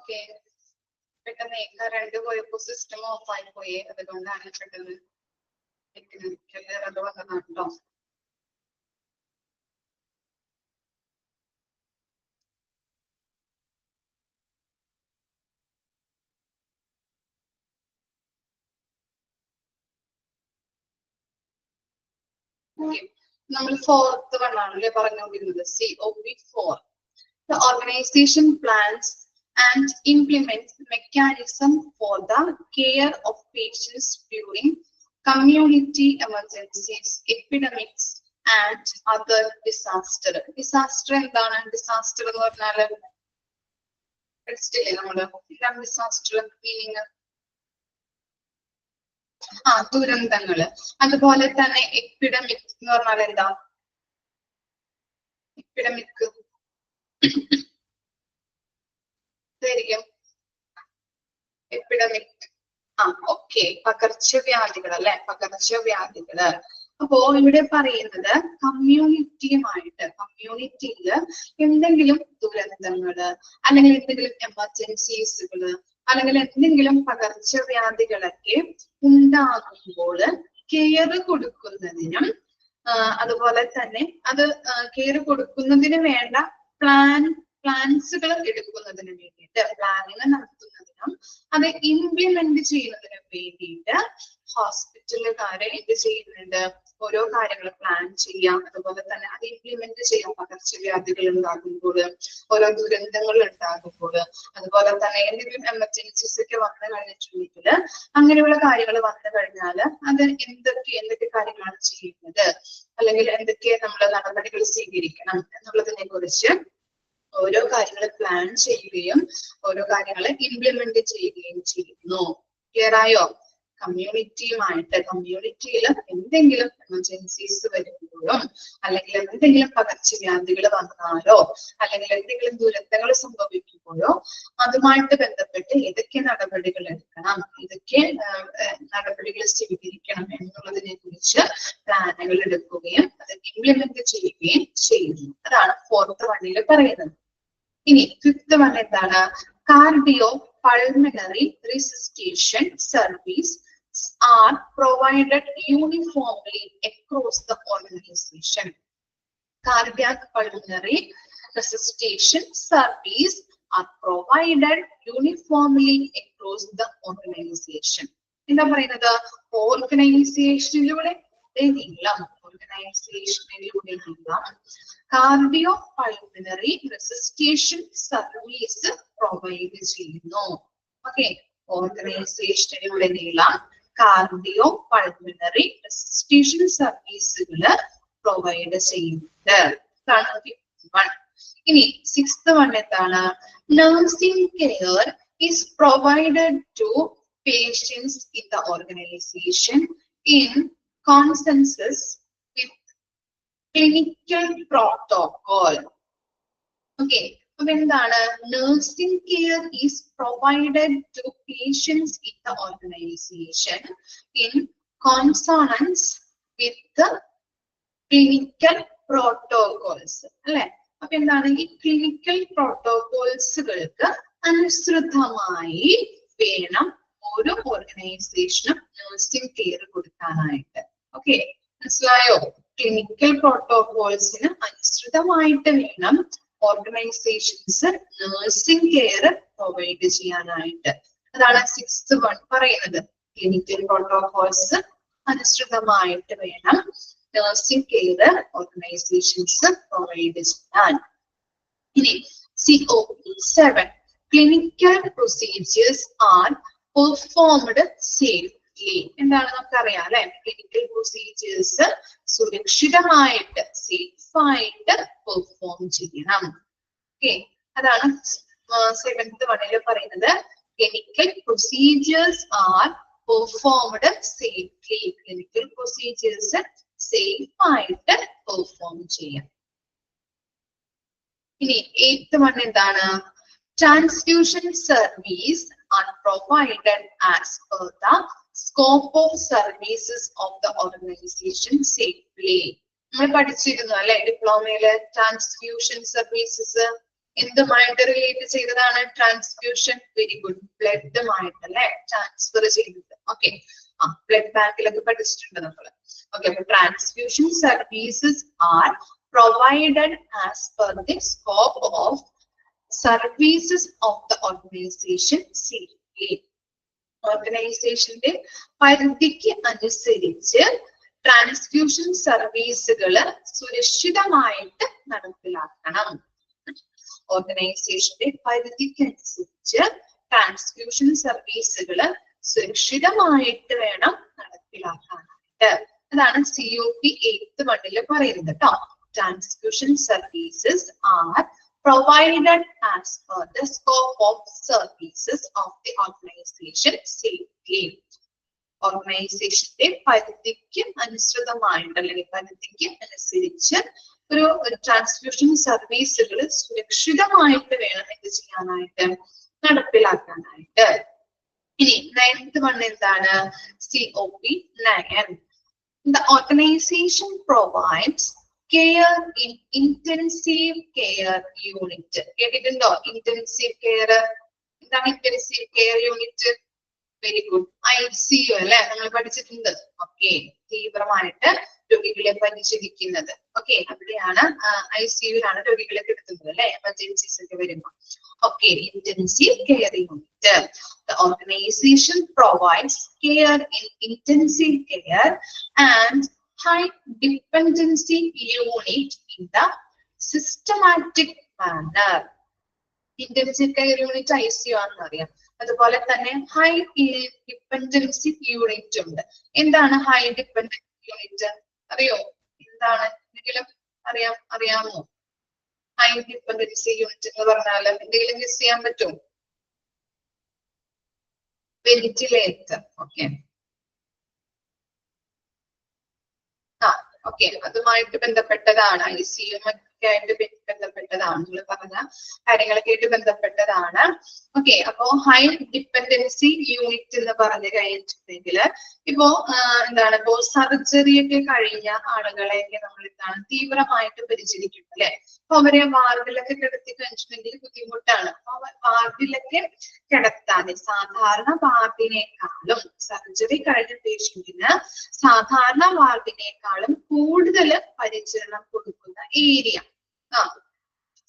ഓക്കെ, പെട്ടെന്ന് കറണ്ട് പോയപ്പോ സിസ്റ്റം ഓഫ് ആയി പോയി, അതുകൊണ്ടാണ് പെട്ടെന്ന് അത് വന്നതാണ് കേട്ടോ. നമ്മൾ ഫോർത്ത് വൺ ആണല്ലേ പറഞ്ഞുകൊണ്ടിരുന്നത്, COP4. The organization plans and implements mechanism for the care of patients during community emergencies, epidemics and other disaster. Disaster എന്താണ്? ഡിസാസ്റ്റർ എന്ന് പറഞ്ഞാല് പഠിച്ചിട്ടില്ലേ നമ്മള്? എന്താണ് ഡിസാസ്റ്റർ മീനിങ്? ദുരന്തങ്ങള്. അതുപോലെ തന്നെ എപ്പിഡമിക് എന്ന് പറഞ്ഞാൽ എന്താ? എപ്പിഡമിക് എപ്പിഡമിക് ഓക്കെ, പകർച്ചവ്യാധികൾ അല്ലെ, പകർച്ചവ്യാധികള്. അപ്പോ ഇവിടെ പറയുന്നത് കമ്മ്യൂണിറ്റിയിൽ എന്തെങ്കിലും ദുരന്തങ്ങള് അല്ലെങ്കിൽ എന്തെങ്കിലും എമർജൻസീസുകള് അല്ലെങ്കിൽ എന്തെങ്കിലും പകർച്ചവ്യാധികളൊക്കെ ഉണ്ടാകുമ്പോൾ കെയർ കൊടുക്കുന്നതിനും അതുപോലെ തന്നെ അത് കെയർ കൊടുക്കുന്നതിന് വേണ്ട പ്ലാൻസുകൾ എടുക്കുന്നതിന് വേണ്ടിയിട്ട്, പ്ലാനിങ് നടത്തുന്നതിനും അത് ഇംപ്ലിമെന്റ് ചെയ്യുന്നതിനും വേണ്ടിയിട്ട് ഹോസ്പിറ്റലുകാരെ എന്ത് ചെയ്യുന്നുണ്ട്? ഓരോ കാര്യങ്ങൾ പ്ലാൻ ചെയ്യാം, അതുപോലെ തന്നെ അത് ഇംപ്ലിമെന്റ് ചെയ്യാം. പകർച്ചവ്യാധികൾ ഉണ്ടാകുമ്പോൾ, ഓരോ ദുരന്തങ്ങൾ ഉണ്ടാകുമ്പോൾ, അതുപോലെ തന്നെ എന്തെങ്കിലും എമർജൻസീസ് ഒക്കെ വന്നു കഴിഞ്ഞിട്ടുണ്ടെങ്കിൽ, അങ്ങനെയുള്ള കാര്യങ്ങൾ വന്നു കഴിഞ്ഞാൽ അത് എന്തൊക്കെ കാര്യങ്ങളാണ് ചെയ്യുന്നത്, അല്ലെങ്കിൽ എന്തൊക്കെ നമ്മൾ നടപടികൾ സ്വീകരിക്കണം എന്നുള്ളതിനെ കുറിച്ച് ഓരോ കാര്യങ്ങൾ പ്ലാൻ ചെയ്യുകയും ഓരോ കാര്യങ്ങൾ ഇംപ്ലിമെന്റ് ചെയ്യുകയും ചെയ്യുന്നു. ക്ലിയർ ആയോ? കമ്മ്യൂണിറ്റിയിൽ എന്തെങ്കിലും എമർജൻസീസ് വരുമ്പോഴും അല്ലെങ്കിൽ എന്തെങ്കിലും പകർച്ചവ്യാധികൾ വന്നാലോ അല്ലെങ്കിൽ എന്തെങ്കിലും ദുരന്തങ്ങൾ സംഭവിക്കുമ്പോഴോ അതുമായിട്ട് ബന്ധപ്പെട്ട് ഏതൊക്കെ നടപടികൾ എടുക്കണം, ഏതൊക്കെ നടപടികൾ സ്വീകരിക്കണം എന്നുള്ളതിനെ കുറിച്ച് പ്ലാനുകൾ എടുക്കുകയും അത് ഇംപ്ലിമെന്റ് ചെയ്യുകയും ചെയ്യുന്നു. അതാണ് ഫോർത്ത് വണ്ണിൽ പറയുന്നത്. ഇനി ഫിഫ്ത്ത് വൺ എന്താണ്? Cardio pulmonary resuscitation service are provided uniformly across the organization. Cardiac pulmonary resuscitation service are provided uniformly across the organization. എന്താ പറയുന്നത്? ഓർഗനൈസേഷനിലൂടെ cardio pulmonary resuscitation service provide ചെയ്യുന്നു. ഓക്കെ, ഓർഗനൈസേഷനിലൂടെ കാർഡിയോ പൾമണറി റെസിസ്റ്റേഷൻ സർവീസുകള് provide ചെയ്യുന്നുണ്ട്. ഇനി sixth one എന്താണ്? Nursing care is provided to patients in the organisation in consensus with clinical protocol. Okay, അപ്പൊ എന്താണ്? Nursing care is provided to patients in the organisation in consonance with clinical protocols അല്ലെ. അപ്പൊ എന്താണ്? ഈ clinical പ്രോട്ടോകോൾസുകൾക്ക് അനുസൃതമായി വേണം ഓരോ ഓർഗനൈസേഷനും നഴ്സിംഗ് കെയർ കൊടുക്കാനായിട്ട്. ഓക്കെ, മനസ്സിലായോ? ക്ലിനിക്കൽ പ്രോട്ടോകോൾസിന് അനുസൃതമായിട്ട് വേണം ഓർഗനൈസേഷൻസ് നഴ്സിംഗ് കെയർ പ്രൊവൈഡ് ചെയ്യാനായിട്ട്. അതാണ് സിക്സ്ത് വൺ പറയുന്നത്. ക്ലിനിക്കൽ പ്രോട്ടോകോൾസ് അനുസൃതമായിട്ട് വേണം നഴ്സിംഗ് കെയർ ഓർഗനൈസേഷൻസ് പ്രൊവൈഡ് ചെയ്യാൻ. ഇനി COP7 clinical procedures are performed safely. എന്താണ് നമുക്കറിയാം അല്ലെ? ക്ലിനിക്കൽ പ്രൊസീജിയേഴ്സ് സുരക്ഷിതമായിട്ട് സേഫായിട്ട് പെർഫോം ചെയ്യണം. ഓക്കെ, അതാണ് സെവൻത് വണ്ണിൽ പറയുന്നത്. Clinical procedures are performed safely. Clinical procedures സേഫായിട്ട് പെർഫോം ചെയ്യാം. ഇനി എയ്ത്ത് വൺ എന്താണ്? Transfusion service are provided as per the scope of services of the organization safely. നമ്മൾ പഠിച്ചിരുന്നു അല്ലെ ഡിപ്ലോമയിലെ ട്രാൻസ്ഫ്യൂഷൻ സർവീസസ്. എന്തുമായിട്ട് റിലേറ്റ് ചെയ്തതാണ്? ട്രാൻസ്ഫ്യൂഷൻ. Very good. ബ്ലഡുമായിട്ട് അല്ലെ ട്രാൻസ്ഫർ ചെയ്തത്. ഓക്കെ, ബ്ലഡ് ബാങ്കിലൊക്കെ പഠിച്ചിട്ടുണ്ട് നമ്മൾ. ഓക്കെ, അപ്പൊ transfusion services are provided as per the scope of services of the organisation safely. ഓർഗനൈസേഷന്റെ പരിധിക്ക് അനുസരിച്ച് ട്രാൻസ്ഫ്യൂഷൻ സർവീസുകൾ സുരക്ഷിതമായിട്ട് നടപ്പിലാക്കണം. ഓർഗനൈസേഷന്റെ പരിധിക്കനുസരിച്ച് ട്രാൻസ്ഫ്യൂഷൻ സർവീസുകൾ സുരക്ഷിതമായിട്ട് വേണം നടപ്പിലാക്കാനായിട്ട്. അതാണ് COP 8th മണ്ടിൽ പറയുന്നത് കേട്ടോ. Transfusion services R provided as per the scope of services of the organization safely. ഓർഗനൈസേഷന്റെ പരിധിക്ക് അനുസൃതമായിട്ട് അല്ലെങ്കിൽ പരിധിക്ക് അനുസരിച്ച് ഒരു ട്രാൻസ്ഫ്യൂഷൻ സർവീസുകൾ സുരക്ഷിതമായിട്ട് വേണം എന്ത് ചെയ്യാനായിട്ട്? നടപ്പിലാക്കാനായിട്ട്. ഇനി 9th വൺ എന്താണ്? COP 9. The organization provides care in intensive care unit. കേട്ടിട്ടുണ്ടോ? Intensive care. എന്താണ് intensive care unit? Very good. ICU അല്ലെ, നമ്മൾ പഠിച്ചിട്ടുണ്ട്. ഓക്കെ, തീവ്രമായിട്ട് രോഗികളെ പരിചരിക്കുന്നത്. ഓക്കെ, അവിടെയാണ് ICUലാണ് രോഗികളെ കിടത്തുന്നത് അല്ലെ, എമർജൻസീസ് ഒക്കെ വരുമ്പോൾ. Okay, intensive care unit. The organization provides care in intensive care and high dependency unit in the systematic manner. Intensive care unit ICU ആണെന്ന് അറിയാം. അതുപോലെ തന്നെ ഹൈ ഡിപ്പെൻഡൻസി യൂണിറ്റ് ഉണ്ട്. എന്താണ് ഹൈ ഡിപ്പെൻഡൻസി യൂണിറ്റ്? അറിയോ? എന്താണ്? എന്തെങ്കിലും അറിയാമോ? ഹൈ ഡിപ്പെൻഡൻസി യൂണിറ്റ് എന്ന് പറഞ്ഞാൽ എന്തെങ്കിലും ഗസ് ചെയ്യാൻ പറ്റുമോ? വെന്റിലേറ്റർ. ഓക്കെ, ഓക്കെ, അതുമായിട്ട് ബന്ധപ്പെട്ടതാണ്. ICU ഒക്കെ ആയിട്ട് ബന്ധപ്പെട്ടതാണ്. നിങ്ങൾ പറഞ്ഞ കാര്യങ്ങളൊക്കെ ആയിട്ട് ബന്ധപ്പെട്ടതാണ്. ഓക്കെ, അപ്പോ ഹൈ ഡിപ്പെൻഡൻസി യൂണിറ്റ് എന്ന് പറഞ്ഞു കഴിഞ്ഞിട്ടുണ്ടെങ്കിൽ ഇപ്പോ എന്താണ്, ഇപ്പോ സർജറി ഒക്കെ കഴിഞ്ഞ ആളുകളെയൊക്കെ നമ്മൾ എന്താണ് തീവ്രമായിട്ട് പരിചരിക്കും അല്ലെ. അപ്പൊ അവരെ വാർഡിലൊക്കെ കിടത്തി കഴിഞ്ഞിട്ടുണ്ടെങ്കിൽ ബുദ്ധിമുട്ടാണ്. അപ്പൊ വാർഡിലൊക്കെ കിടത്താതെ സാധാരണ വാർഡിനേക്കാളും സർജറി കഴിഞ്ഞ പേഷ്യന്റിന് സാധാരണ വാർഡിനേക്കാളും കൂടുതൽ പരിചരണം കൊടുക്കുന്ന ഏരിയ,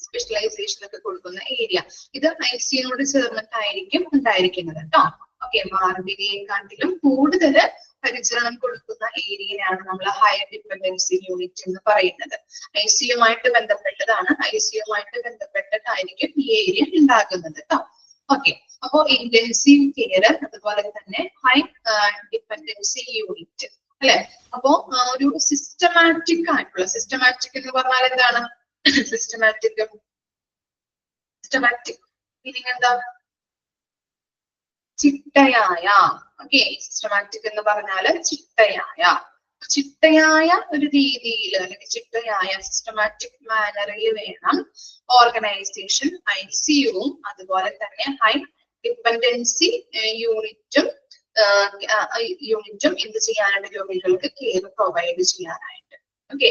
സ്പെഷ്യലൈസേഷൻ ഒക്കെ കൊടുക്കുന്ന ഏരിയ, ഇത് ICUനോട് ചേർന്നിട്ടായിരിക്കും ഉണ്ടായിരിക്കുന്നത് കേട്ടോ. ഓക്കെ, വാർഡിനെക്കാട്ടിലും കൂടുതൽ പരിചരണം കൊടുക്കുന്ന ഏരിയയാണ് നമ്മൾ ഹൈ ഡിപ്പെൻഡൻസി യൂണിറ്റ് എന്ന് പറയുന്നത്. ICUമായിട്ട് ബന്ധപ്പെട്ടതാണ്. ICUമായിട്ട് ബന്ധപ്പെട്ടിട്ടായിരിക്കും ഈ ഏരിയ ഉണ്ടാകുന്നത് കേട്ടോ. ഓക്കെ, അപ്പോ ഇന്റൻസീവ് കെയർ അതുപോലെ തന്നെ ഹൈ ഡിപ്പെൻഡൻസി യൂണിറ്റ് അല്ലെ. അപ്പോ ഒരു സിസ്റ്റമാറ്റിക് ആയിട്ടുള്ള, സിസ്റ്റമാറ്റിക് എന്ന് പറഞ്ഞാൽ എന്താണ്? സിസ്റ്റമാറ്റിക് മീനിങ് എന്താ? ചിട്ടയായ. ഓക്കെ, സിസ്റ്റമാറ്റിക് എന്ന് പറഞ്ഞാല് ചിട്ടയായ ഒരു രീതിയിൽ അല്ലെങ്കിൽ ചിട്ടയായ സിസ്റ്റമാറ്റിക് മാനറിൽ വേണം ഓർഗനൈസേഷൻ ICUവും അതുപോലെ തന്നെ ഹൈ ഡിപ്പെൻഡൻസി യൂണിറ്റും എന്ത് ചെയ്യാനായിട്ട്? രോഗികൾക്ക് കെയർ പ്രൊവൈഡ് ചെയ്യാനായിട്ട്. ഓക്കെ,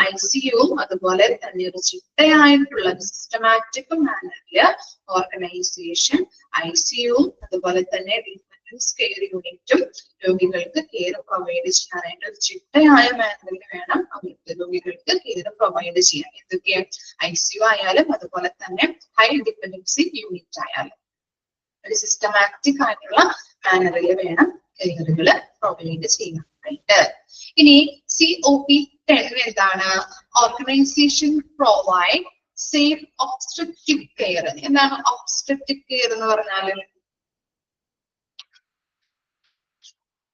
ICUവും അതുപോലെ തന്നെ ഒരു ചിട്ടയായിട്ടുള്ള സിസ്റ്റമാറ്റിക് മാനറില് ഓർഗനൈസേഷൻ ICUവും അതുപോലെ തന്നെ ഡിപ്പെൻഡൻസ് കെയർ യൂണിറ്റും രോഗികൾക്ക് കെയർ പ്രൊവൈഡ് ചെയ്യാനായിട്ട് ഒരു ചിട്ടയായ മാനറിൽ വേണം അവർക്ക് രോഗികൾക്ക് കെയർ പ്രൊവൈഡ് ചെയ്യാൻ. എന്തൊക്കെ? ICU ആയാലും അതുപോലെ തന്നെ ഹൈ ഡിപ്പെൻഡൻസി യൂണിറ്റ് ആയാലും ഒരു സിസ്റ്റമാറ്റിക് ആയിട്ടുള്ള മാനറിൽ വേണം കെയറുകൾ പ്രൊവൈഡ് ചെയ്യാനായിട്ട്. ഇനി COP 10 എന്താണ്? Organisation provide safe obstructive care. എന്താണ് ഒബ്സ്ട്രക്റ്റീവ് കെയർ എന്ന് പറഞ്ഞാല്?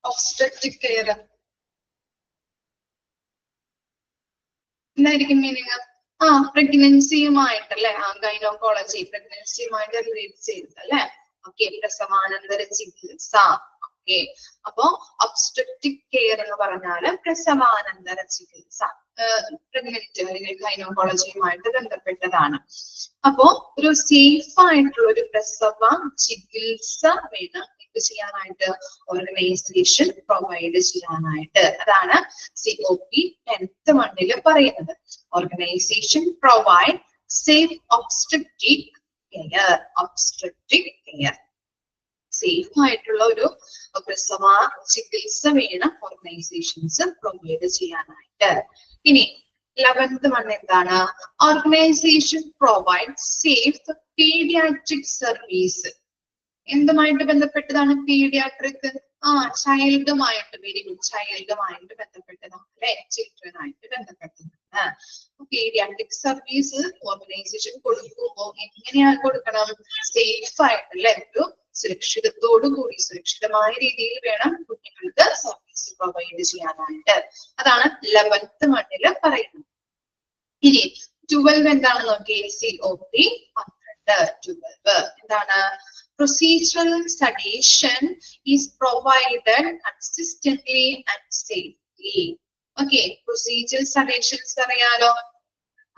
ഒബ്സ്ട്രക്റ്റീവ് കെയർ എന്തായിരിക്കും മീനിങ്? പ്രഗ്നൻസിയുമായിട്ടല്ലേ, ഗൈനോക്കോളജി, പ്രഗ്നൻസിയുമായിട്ട് റിലേറ്റ് ചെയ്തത് അല്ലെ. ഓക്കെ, പ്രസവാനന്തര ചികിത്സ. ഓക്കെ, അപ്പോ ഒബ്സ്ട്രക്റ്റീവ് കെയർ എന്ന് പറഞ്ഞാല് പ്രസവാനന്തര ചികിത്സ, പ്രഗ്നന്റ് അല്ലെങ്കിൽ ഗൈനോക്കോളജിയുമായിട്ട് ബന്ധപ്പെട്ടതാണ്. അപ്പോ ഒരു സേഫ് ആയിട്ടുള്ള ഒരു പ്രസവ ചികിത്സ വേണം എന്ത് ചെയ്യാനായിട്ട്? ഓർഗനൈസേഷൻ പ്രൊവൈഡ് ചെയ്യാനായിട്ട്. അതാണ് COP 10th മണ്ടിൽ പറയുന്നത്. Organisation provide safe obstetric care. Safe ആയിട്ടുള്ള ഒരു പ്രസവ ചികിത്സ വേണം ഓർഗനൈസേഷൻസ് പ്രൊവൈഡ് ചെയ്യാനായിട്ട്. ഇനി 11th വൺ എന്താണ്? Organisation provide safe paediatric service. എന്തുമായിട്ട് ബന്ധപ്പെട്ടതാണ് പീഡിയാട്രിക്? ചൈൽഡുമായിട്ട്, വെരി ഗുഡ്, ചൈൽഡുമായിട്ട് ബന്ധപ്പെട്ടതാണ് അല്ലെ, ചിൽഡ്രനായിട്ട് ബന്ധപ്പെട്ടതാണ്. പീഡിയാട്രിക് സർവീസ് ഓർഗനൈസേഷൻ കൊടുക്കുമ്പോൾ എങ്ങനെയാണ് കൊടുക്കണം? സേഫ് ആയിട്ട് അല്ലെ, ഒരു സുരക്ഷിതത്തോടുകൂടി സുരക്ഷിതമായ രീതിയിൽ വേണം കുട്ടികൾക്ക് സർവീസ് പ്രൊവൈഡ് ചെയ്യാനായിട്ട്. അതാണ് 11th വണ്ണില് പറയുന്നത്. ഇനി 12 എന്താണ് നോക്കിയേ? COP 12 എന്താണ്? Procedural sedation is provided consistently and safely. Okay, procedural sedations അറിയാലോ,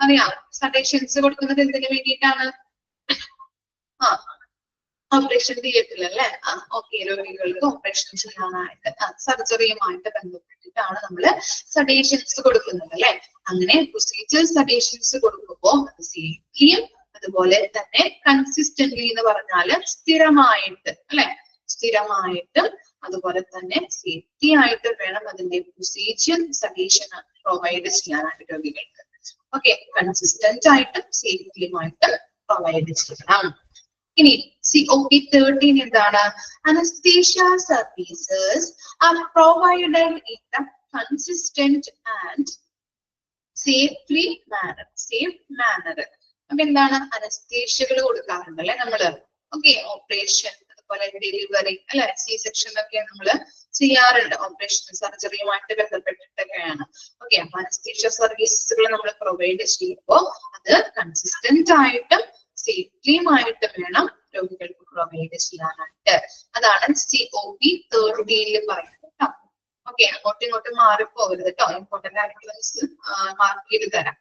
അറിയാം. സെഡേഷൻസ് കൊടുക്കുന്നത് എന്തിനു വേണ്ടിയിട്ടാണ്? ഓപ്പറേഷൻ തിയേറ്ററിൽ അല്ലെ. ഓക്കെ, രോഗികൾക്ക് ഓപ്പറേഷൻ ചെയ്യാനായിട്ട് സർജറിയുമായിട്ട് ബന്ധപ്പെട്ടിട്ടാണ് നമ്മള് സെഡേഷൻസ് കൊടുക്കുന്നത് അല്ലെ. അങ്ങനെ പ്രൊസീജിയർ സെഡേഷൻസ് കൊടുക്കുമ്പോൾ അത് സേഫ്റ്റിയും അതുപോലെ തന്നെ കൺസിസ്റ്റന്റ്ലി എന്ന് പറഞ്ഞാല് സ്ഥിരമായിട്ട് അല്ലെ, സ്ഥിരമായിട്ടും അതുപോലെ തന്നെ സേഫ്റ്റി ആയിട്ട് വേണം അതിന്റെ പ്രൊസീജിയർ സെഡേഷൻ പ്രൊവൈഡ് ചെയ്യാനായിട്ട് രോഗികൾക്ക്. ഓക്കെ, കൺസിസ്റ്റന്റ് ആയിട്ടും സേഫ്റ്റിയുമായിട്ട് പ്രൊവൈഡ് ചെയ്യണം. ഇനി COP 13 എന്താണ്? Anaesthesia services are provided in the consistent and safe manner. അപ്പൊ എന്താണ്? അനസ്തീഷ്യകൾ കൊടുക്കാറുണ്ട് അല്ലെ നമ്മള്. ഓക്കെ, ഓപ്പറേഷൻ അതുപോലെ ഡെലിവറി അല്ലെ, C-section ഒക്കെ നമ്മള് ചെയ്യാറുണ്ട്. ഓപ്പറേഷൻ സർജറിയുമായിട്ട് ബന്ധപ്പെട്ടിട്ടൊക്കെയാണ്. ഓക്കെ, അപ്പൊ അനസ്തീഷ്യ സർവീസുകൾ നമ്മൾ പ്രൊവൈഡ് ചെയ്യുമ്പോൾ അത് കൺസിസ്റ്റന്റ് ആയിട്ടും സേഫ്റ്റിയുമായിട്ട് വേണം രോഗികൾക്ക് പ്രൊവൈഡ് ചെയ്യാനായിട്ട്. അതാണ് COP 13 പറയുന്നത് കേട്ടോ. ഓക്കെ, അങ്ങോട്ടും ഇങ്ങോട്ടും മാറിപ്പോകരുത് കേട്ടോ. ഇമ്പോർട്ടന്റ് ആയിട്ടുള്ള മാർക്ക് ചെയ്ത് തരാം.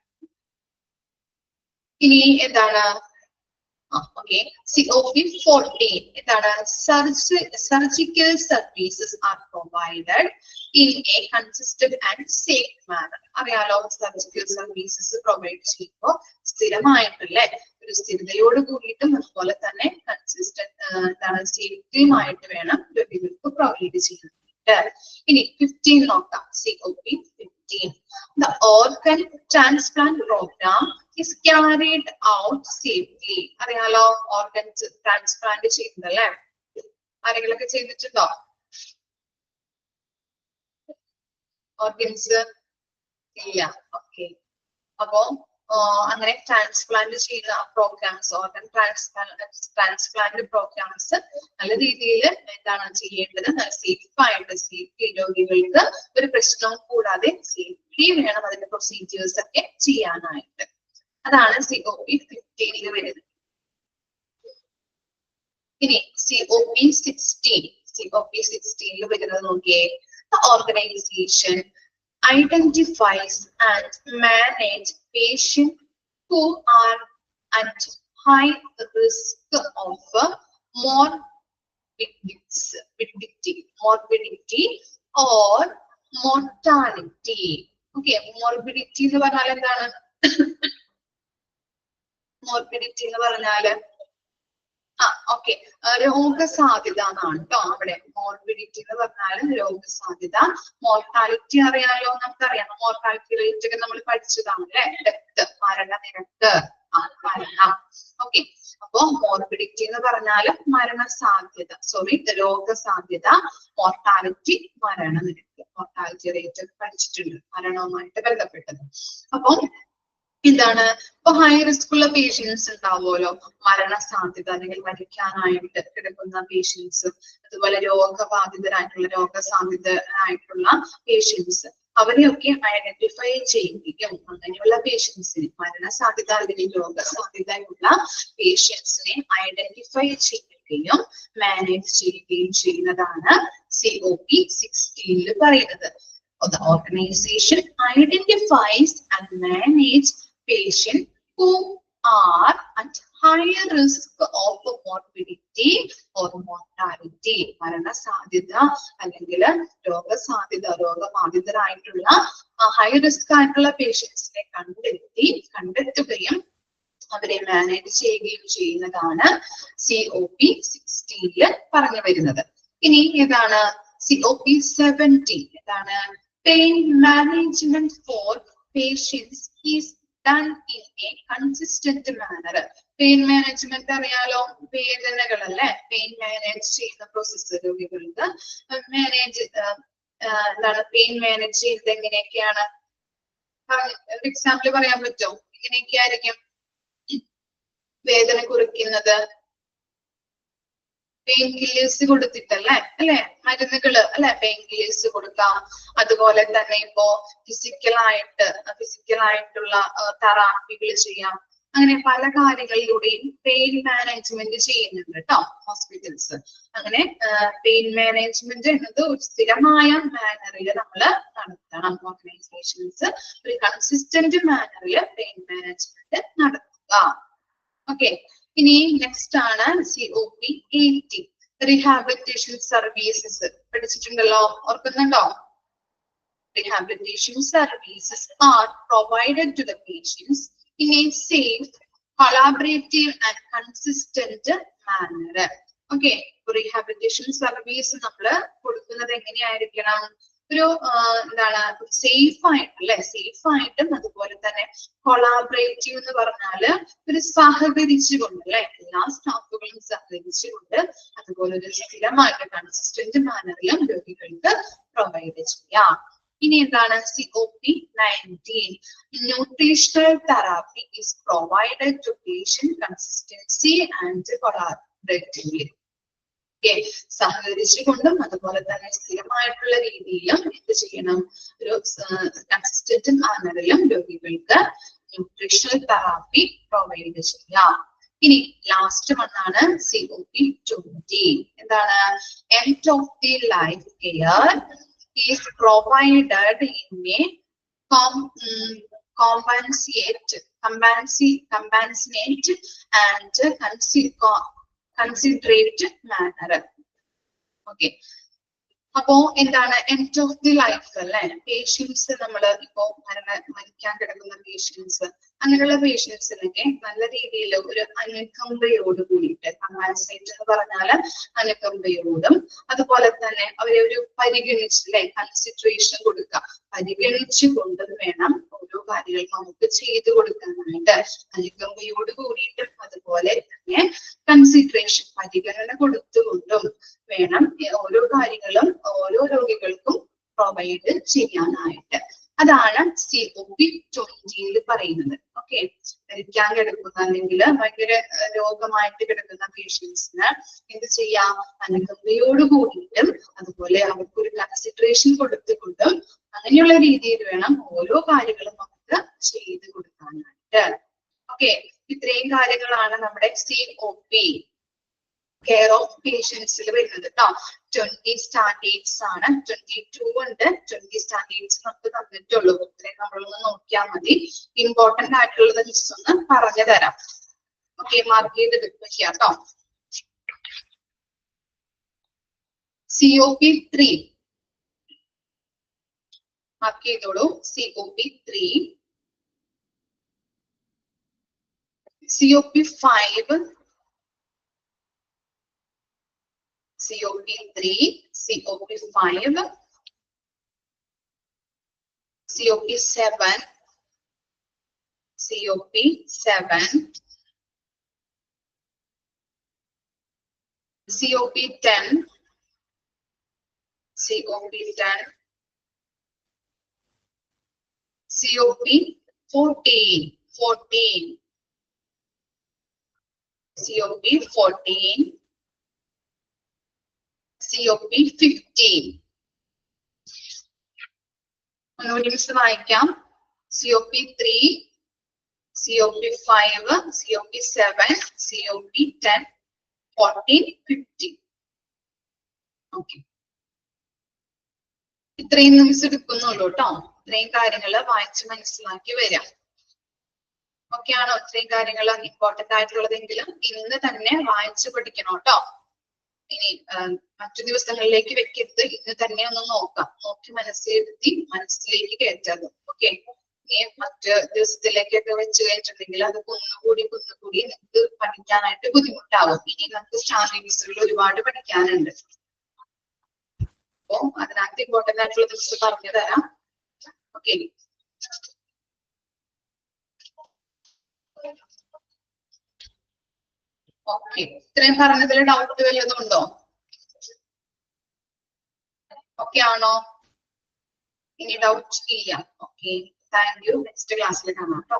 ഇനി എന്താണ്? ഓക്കെ, COP 14 എന്താണ്? Surgical services are provided in a consistent and safe manner. അറിയാലോ, സർജിക്കൽ സർവീസസ് പ്രൊവൈഡ് ചെയ്യുമ്പോൾ സ്ഥിരമായിട്ടല്ലേ, ഒരു സ്ഥിരതയോട് കൂടിയിട്ടും അതുപോലെ തന്നെ എന്താണ് സേഫ്റ്റിയുമായിട്ട് വേണം രോഗികൾക്ക് പ്രൊവൈഡ് ചെയ്യാനായിട്ട്. ഇനി 15 നോക്കാം. COP 15. The organ transplant program is carried out safely. അറിയാലോ, ഓർഗൻസ് ട്രാൻസ്പ്ലാന്റ് ചെയ്യുന്നല്ലേ, ആരെങ്കിലൊക്കെ ചെയ്തിട്ടുണ്ടോ? ഓർഗൻസ് ഇല്ല. ഓക്കെ, അപ്പോ അങ്ങനെ ട്രാൻസ്പ്ലാന്റ് ചെയ്യുന്ന പ്രോഗ്രാംസ്, ഓർഗൻ ട്രാൻസ്പ്ലാന്റ് പ്രോഗ്രാംസ് നല്ല രീതിയിൽ എന്താണ് ചെയ്യേണ്ടത്? സേഫ് ആയിട്ട്, സേഫ്റ്റി രോഗികൾക്ക് ഒരു പ്രശ്നവും കൂടാതെ സേഫ്റ്റി വേണം അതിന്റെ പ്രൊസീജിയേഴ്സ് ഒക്കെ ചെയ്യാനായിട്ട്. അതാണ് COP 15 വരുന്നത്. ഇനി COP 16 വരുന്നത് നോക്കിയേ. The organization identifies and manage patients who are at high risk of morbidity or mortality. Okay, morbidity എന്ന് പറഞ്ഞാൽ എന്താണ്? മോർബിഡിറ്റി എന്ന് പറഞ്ഞാല് ഓക്കെ, രോഗസാധ്യത എന്നാണ് കേട്ടോ. അവിടെ മോർബിഡിറ്റി എന്ന് പറഞ്ഞാൽ രോഗസാധ്യത. മോർട്ടാലിറ്റി അറിയാലോ, നമുക്കറിയാം. മോർട്ടാലിറ്റി റേറ്റ് ഒക്കെ നമ്മൾ പഠിച്ചതാണ് അല്ലെ. ഡെത്ത്, മരണനിരക്ക്, മരണം. ഓക്കെ, അപ്പോ മോർബിഡിറ്റി എന്ന് പറഞ്ഞാല് മരണസാധ്യത, രോഗസാധ്യത. മോർട്ടാലിറ്റി മരണനിരക്ക്, മോർട്ടാലിറ്റി റേറ്റ് ഒക്കെ പഠിച്ചിട്ടുണ്ട്, മരണവുമായിട്ട് ബന്ധപ്പെട്ടത്. അപ്പൊ എന്താണ്? ഇപ്പൊ ഹൈ റിസ്ക് ഉള്ള പേഷ്യൻസ് ഉണ്ടാവുമല്ലോ, മരണസാധ്യത അല്ലെങ്കിൽ മരിക്കാനായിട്ട് കിടക്കുന്ന പേഷ്യൻസ്, അതുപോലെ രോഗസാധ്യത ആയിട്ടുള്ള പേഷ്യൻസ്, അവരെയൊക്കെ ഐഡന്റിഫൈ ചെയ്യുകയും അങ്ങനെയുള്ള പേഷ്യൻസിനെ, മരണസാധ്യത അല്ലെങ്കിൽ രോഗസാധ്യതയുള്ള പേഷ്യൻസിനെ ഐഡന്റിഫൈ ചെയ്യുകയും മാനേജ് ചെയ്യുകയും ചെയ്യുന്നതാണ് COP 16 പറയുന്നത്. The organization identifies and manage patients who are at higher risk of morbidity or mortality. മരണസാധ്യത അല്ലെങ്കിൽ രോഗബാധിതരായിട്ടുള്ള ഹൈ റിസ്ക് ആയിട്ടുള്ള പേഷ്യൻസിനെ കണ്ടെത്തുകയും അവരെ മാനേജ് ചെയ്യുകയും ചെയ്യുന്നതാണ് COP 16 പറഞ്ഞു വരുന്നത്. ഇനി ഏതാണ് COP 17? ഏതാണ്? Pain management for patients is done in a consistent manner. Pain management അറിയാലോ, വേദനകൾ അല്ലെ, പെയിൻ മാനേജ് ചെയ്യുന്ന പ്രോസസ്സ് രോഗികൾക്ക് മാനേജ് എന്താണ് പെയിൻ മാനേജ് ചെയ്യുന്നത് എങ്ങനെയൊക്കെയാണ്? എക്സാമ്പിൾ പറയാൻ പറ്റുമോ? എങ്ങനെയൊക്കെ ആയിരിക്കും വേദന കുറയ്ക്കുന്നത്? പെയിൻ കില്ലേഴ്സ് കൊടുത്തിട്ടല്ലേ, അല്ലെ, മരുന്നുകള് അല്ലെ, പെയിൻ കില്ലേഴ്സ് കൊടുക്കാം. അതുപോലെ തന്നെ ഇപ്പോ ഫിസിക്കലായിട്ടുള്ള തെറാപ്പികൾ ചെയ്യാം. അങ്ങനെ പല കാര്യങ്ങളിലൂടെയും പെയിൻ മാനേജ്മെന്റ് ചെയ്യുന്നുണ്ട് കേട്ടോ ഹോസ്പിറ്റൽസ്. അങ്ങനെ പെയിൻ മാനേജ്മെന്റ് എന്നത് ഒരു സ്ഥിരമായ മാനറിൽ നമ്മൾ നടത്തണം. ഓർഗനൈസേഷൻസ് ഒരു കൺസിസ്റ്റന്റ് മാനറിൽ പെയിൻ മാനേജ്മെന്റ് നടത്തുക. ഓക്കെ, ഇനി നെക്സ്റ്റ് ആണ് COP 18 റീഹാബിലിറ്റേഷൻ സർവീസസ്. പഠിച്ചിട്ടുണ്ടല്ലോ, ഓർക്കുന്നുണ്ടോ? Rehabilitation services are provided to the patients in a safe, collaborative and consistent manner. Okay, rehabilitation service നമ്മൾ കൊടുക്കുന്നത് എങ്ങനെയായിരിക്കണം? ഒരു എന്താണ് സേഫ് ആയിട്ടല്ലേ, സേഫ് ആയിട്ടും അതുപോലെ തന്നെ കൊളാബറേറ്റീവ് എന്ന് പറഞ്ഞാല് ഒരു സഹകരിച്ചുകൊണ്ട് അല്ലെ, എല്ലാ സ്റ്റാഫുകളും സഹകരിച്ചുകൊണ്ട് അതുപോലെ ഒരു സ്ഥിരമായിട്ട് കൺസിസ്റ്റന്റ് മാനറിലും രോഗികൾക്ക് പ്രൊവൈഡ് ചെയ്യാം. ഇനി എന്താണ് COP 19? Nutritional therapy is provided to patient consistency and collaboratively. സഹകരിച്ചുകൊണ്ടും അതുപോലെ തന്നെ സ്ഥിരമായിട്ടുള്ള രീതിയിലും എന്ത് ചെയ്യണം? ഒരു കൺസിസ്റ്റന്റ് മാനറിലും രോഗികൾക്ക് ന്യൂട്രീഷണൽ തെറാപ്പി പ്രൊവൈഡ് ചെയ്യാം. ഇനി ലാസ്റ്റ് വന്നാണ് COP 20. എന്താണ്? End of the life care is provided in a compassionate and considerate manner. Okay, അപ്പോ എന്താണ് എൻഡ് ഓഫ് ദി ലൈഫ് അല്ലെ? പേഷ്യൻസ് നമ്മള് ഇപ്പോ മരിക്കാൻ കിടക്കുന്ന പേഷ്യൻസ്, അങ്ങനെയുള്ള പേഷ്യൻസിനൊക്കെ നല്ല രീതിയിൽ ഒരു അനുകമ്പയോട് കൂടിയിട്ട്, കമ്പാൻസേറ്റ് എന്ന് പറഞ്ഞാല് അനുകമ്പയോടും അതുപോലെ തന്നെ അവരെ ഒരു പരിഗണിച്ചില്ലേ, കൺസിഡറേഷൻ കൊടുക്കുക, പരിഗണിച്ചു കൊണ്ടും വേണം ഓരോ കാര്യങ്ങൾ നമുക്ക് ചെയ്തു കൊടുക്കാനായിട്ട്. അനുകമ്പയോട് കൂടിയിട്ടും അതുപോലെ തന്നെ കൺസിഡറേഷൻ, പരിഗണന കൊടുത്തുകൊണ്ടും വേണം ഓരോ കാര്യങ്ങളും ഓരോ രോഗികൾക്കും പ്രൊവൈഡ് ചെയ്യാനായിട്ട്. അതാണ് COP 20 പറയുന്നത്. ഓക്കെ, മരിക്കാൻ കിടക്കുന്ന അല്ലെങ്കിൽ ഭയങ്കര രോഗമായിട്ട് കിടക്കുന്ന പേഷ്യൻസിന് എന്ത് ചെയ്യാം? അനുകമ്പയോട് കൂടിയിട്ടും അതുപോലെ അവർക്കൊരു കൺസിഡറേഷൻ കൊടുത്തുകൊണ്ടും അങ്ങനെയുള്ള രീതിയിൽ വേണം ഓരോ കാര്യങ്ങളും നമുക്ക് ചെയ്ത് കൊടുക്കാനായിട്ട്. ഓക്കെ, ഇത്രയും കാര്യങ്ങളാണ് നമ്മുടെ COP കെയർ ഓഫ് പേഷ്യൻസിൽ വരുന്നത് കേട്ടോ. 20 സ്റ്റാൻഡേർഡ്സ് ആണ്. 22 ഉണ്ട്. 20 സ്റ്റാൻഡേർഡ്സ് നമുക്ക് തന്നിട്ടുള്ളൂ. ഇത്രയും നമ്മളൊന്ന് നോക്കിയാൽ മതി. ഇമ്പോർട്ടന്റ് ആയിട്ടുള്ളത് ജസ്റ്റ് ഒന്ന് പറഞ്ഞു തരാം. ഓക്കെ, മാർക്ക് ചെയ്ത് വെക്കുക കേട്ടോ. COP 3 മാർക്ക് ചെയ്തോളൂ. COP 3, COP 5, COP 3, COP 5, COP 7, COP 7, COP 10, COP 10, COP 14, COP 14, COP 15. ഒന്നുകൂടി മിസ് വായിക്കാം. COP 3, COP 5, COP 7, COP 10, 14, 15. Okay, ഇത്രയും മിസ് എടുക്കുന്നുള്ളൂ കേട്ടോ. ഇത്രയും കാര്യങ്ങള് വായിച്ച് മനസ്സിലാക്കി വരാം. ഓക്കെ ആണോ? ഇത്രയും കാര്യങ്ങൾ ഇമ്പോർട്ടന്റ് ആയിട്ടുള്ളതെങ്കിലും ഇന്ന് തന്നെ വായിച്ചു പഠിക്കണം കേട്ടോ. ഇനി മറ്റു ദിവസങ്ങളിലേക്ക് വെക്കരുത്, ഇന്ന് തന്നെ ഒന്ന് നോക്കാം, നോക്കി മനസ്സിലേക്ക് കയറ്റാതെ. ഓക്കെ, ഈ മറ്റ് ദിവസത്തിലേക്കൊക്കെ വെച്ച് കഴിഞ്ഞിട്ടുണ്ടെങ്കിൽ അത് കുന്നുകൂടി നിങ്ങൾക്ക് പഠിക്കാനായിട്ട് ബുദ്ധിമുട്ടാവും. ഇനി നമുക്ക് സ്റ്റാൻഡിങ്സുകൾ ഒരുപാട് പഠിക്കാനുണ്ട്. അപ്പൊ അതിനകത്ത് ഇമ്പോർട്ടന്റ് ആയിട്ടുള്ള ദിവസം പറഞ്ഞു തരാം. ഓക്കെ. ഓക്കെ, ഇത്രയും പറഞ്ഞതിൽ ഡൗട്ട് വല്ലതും ഉണ്ടോ? ഓക്കെ ആണോ? ഇനി ഡൗട്ട് ഇല്ല. Okay, thank you. നെക്സ്റ്റ് ക്ലാസ്സിൽ കാണാം കേട്ടോ.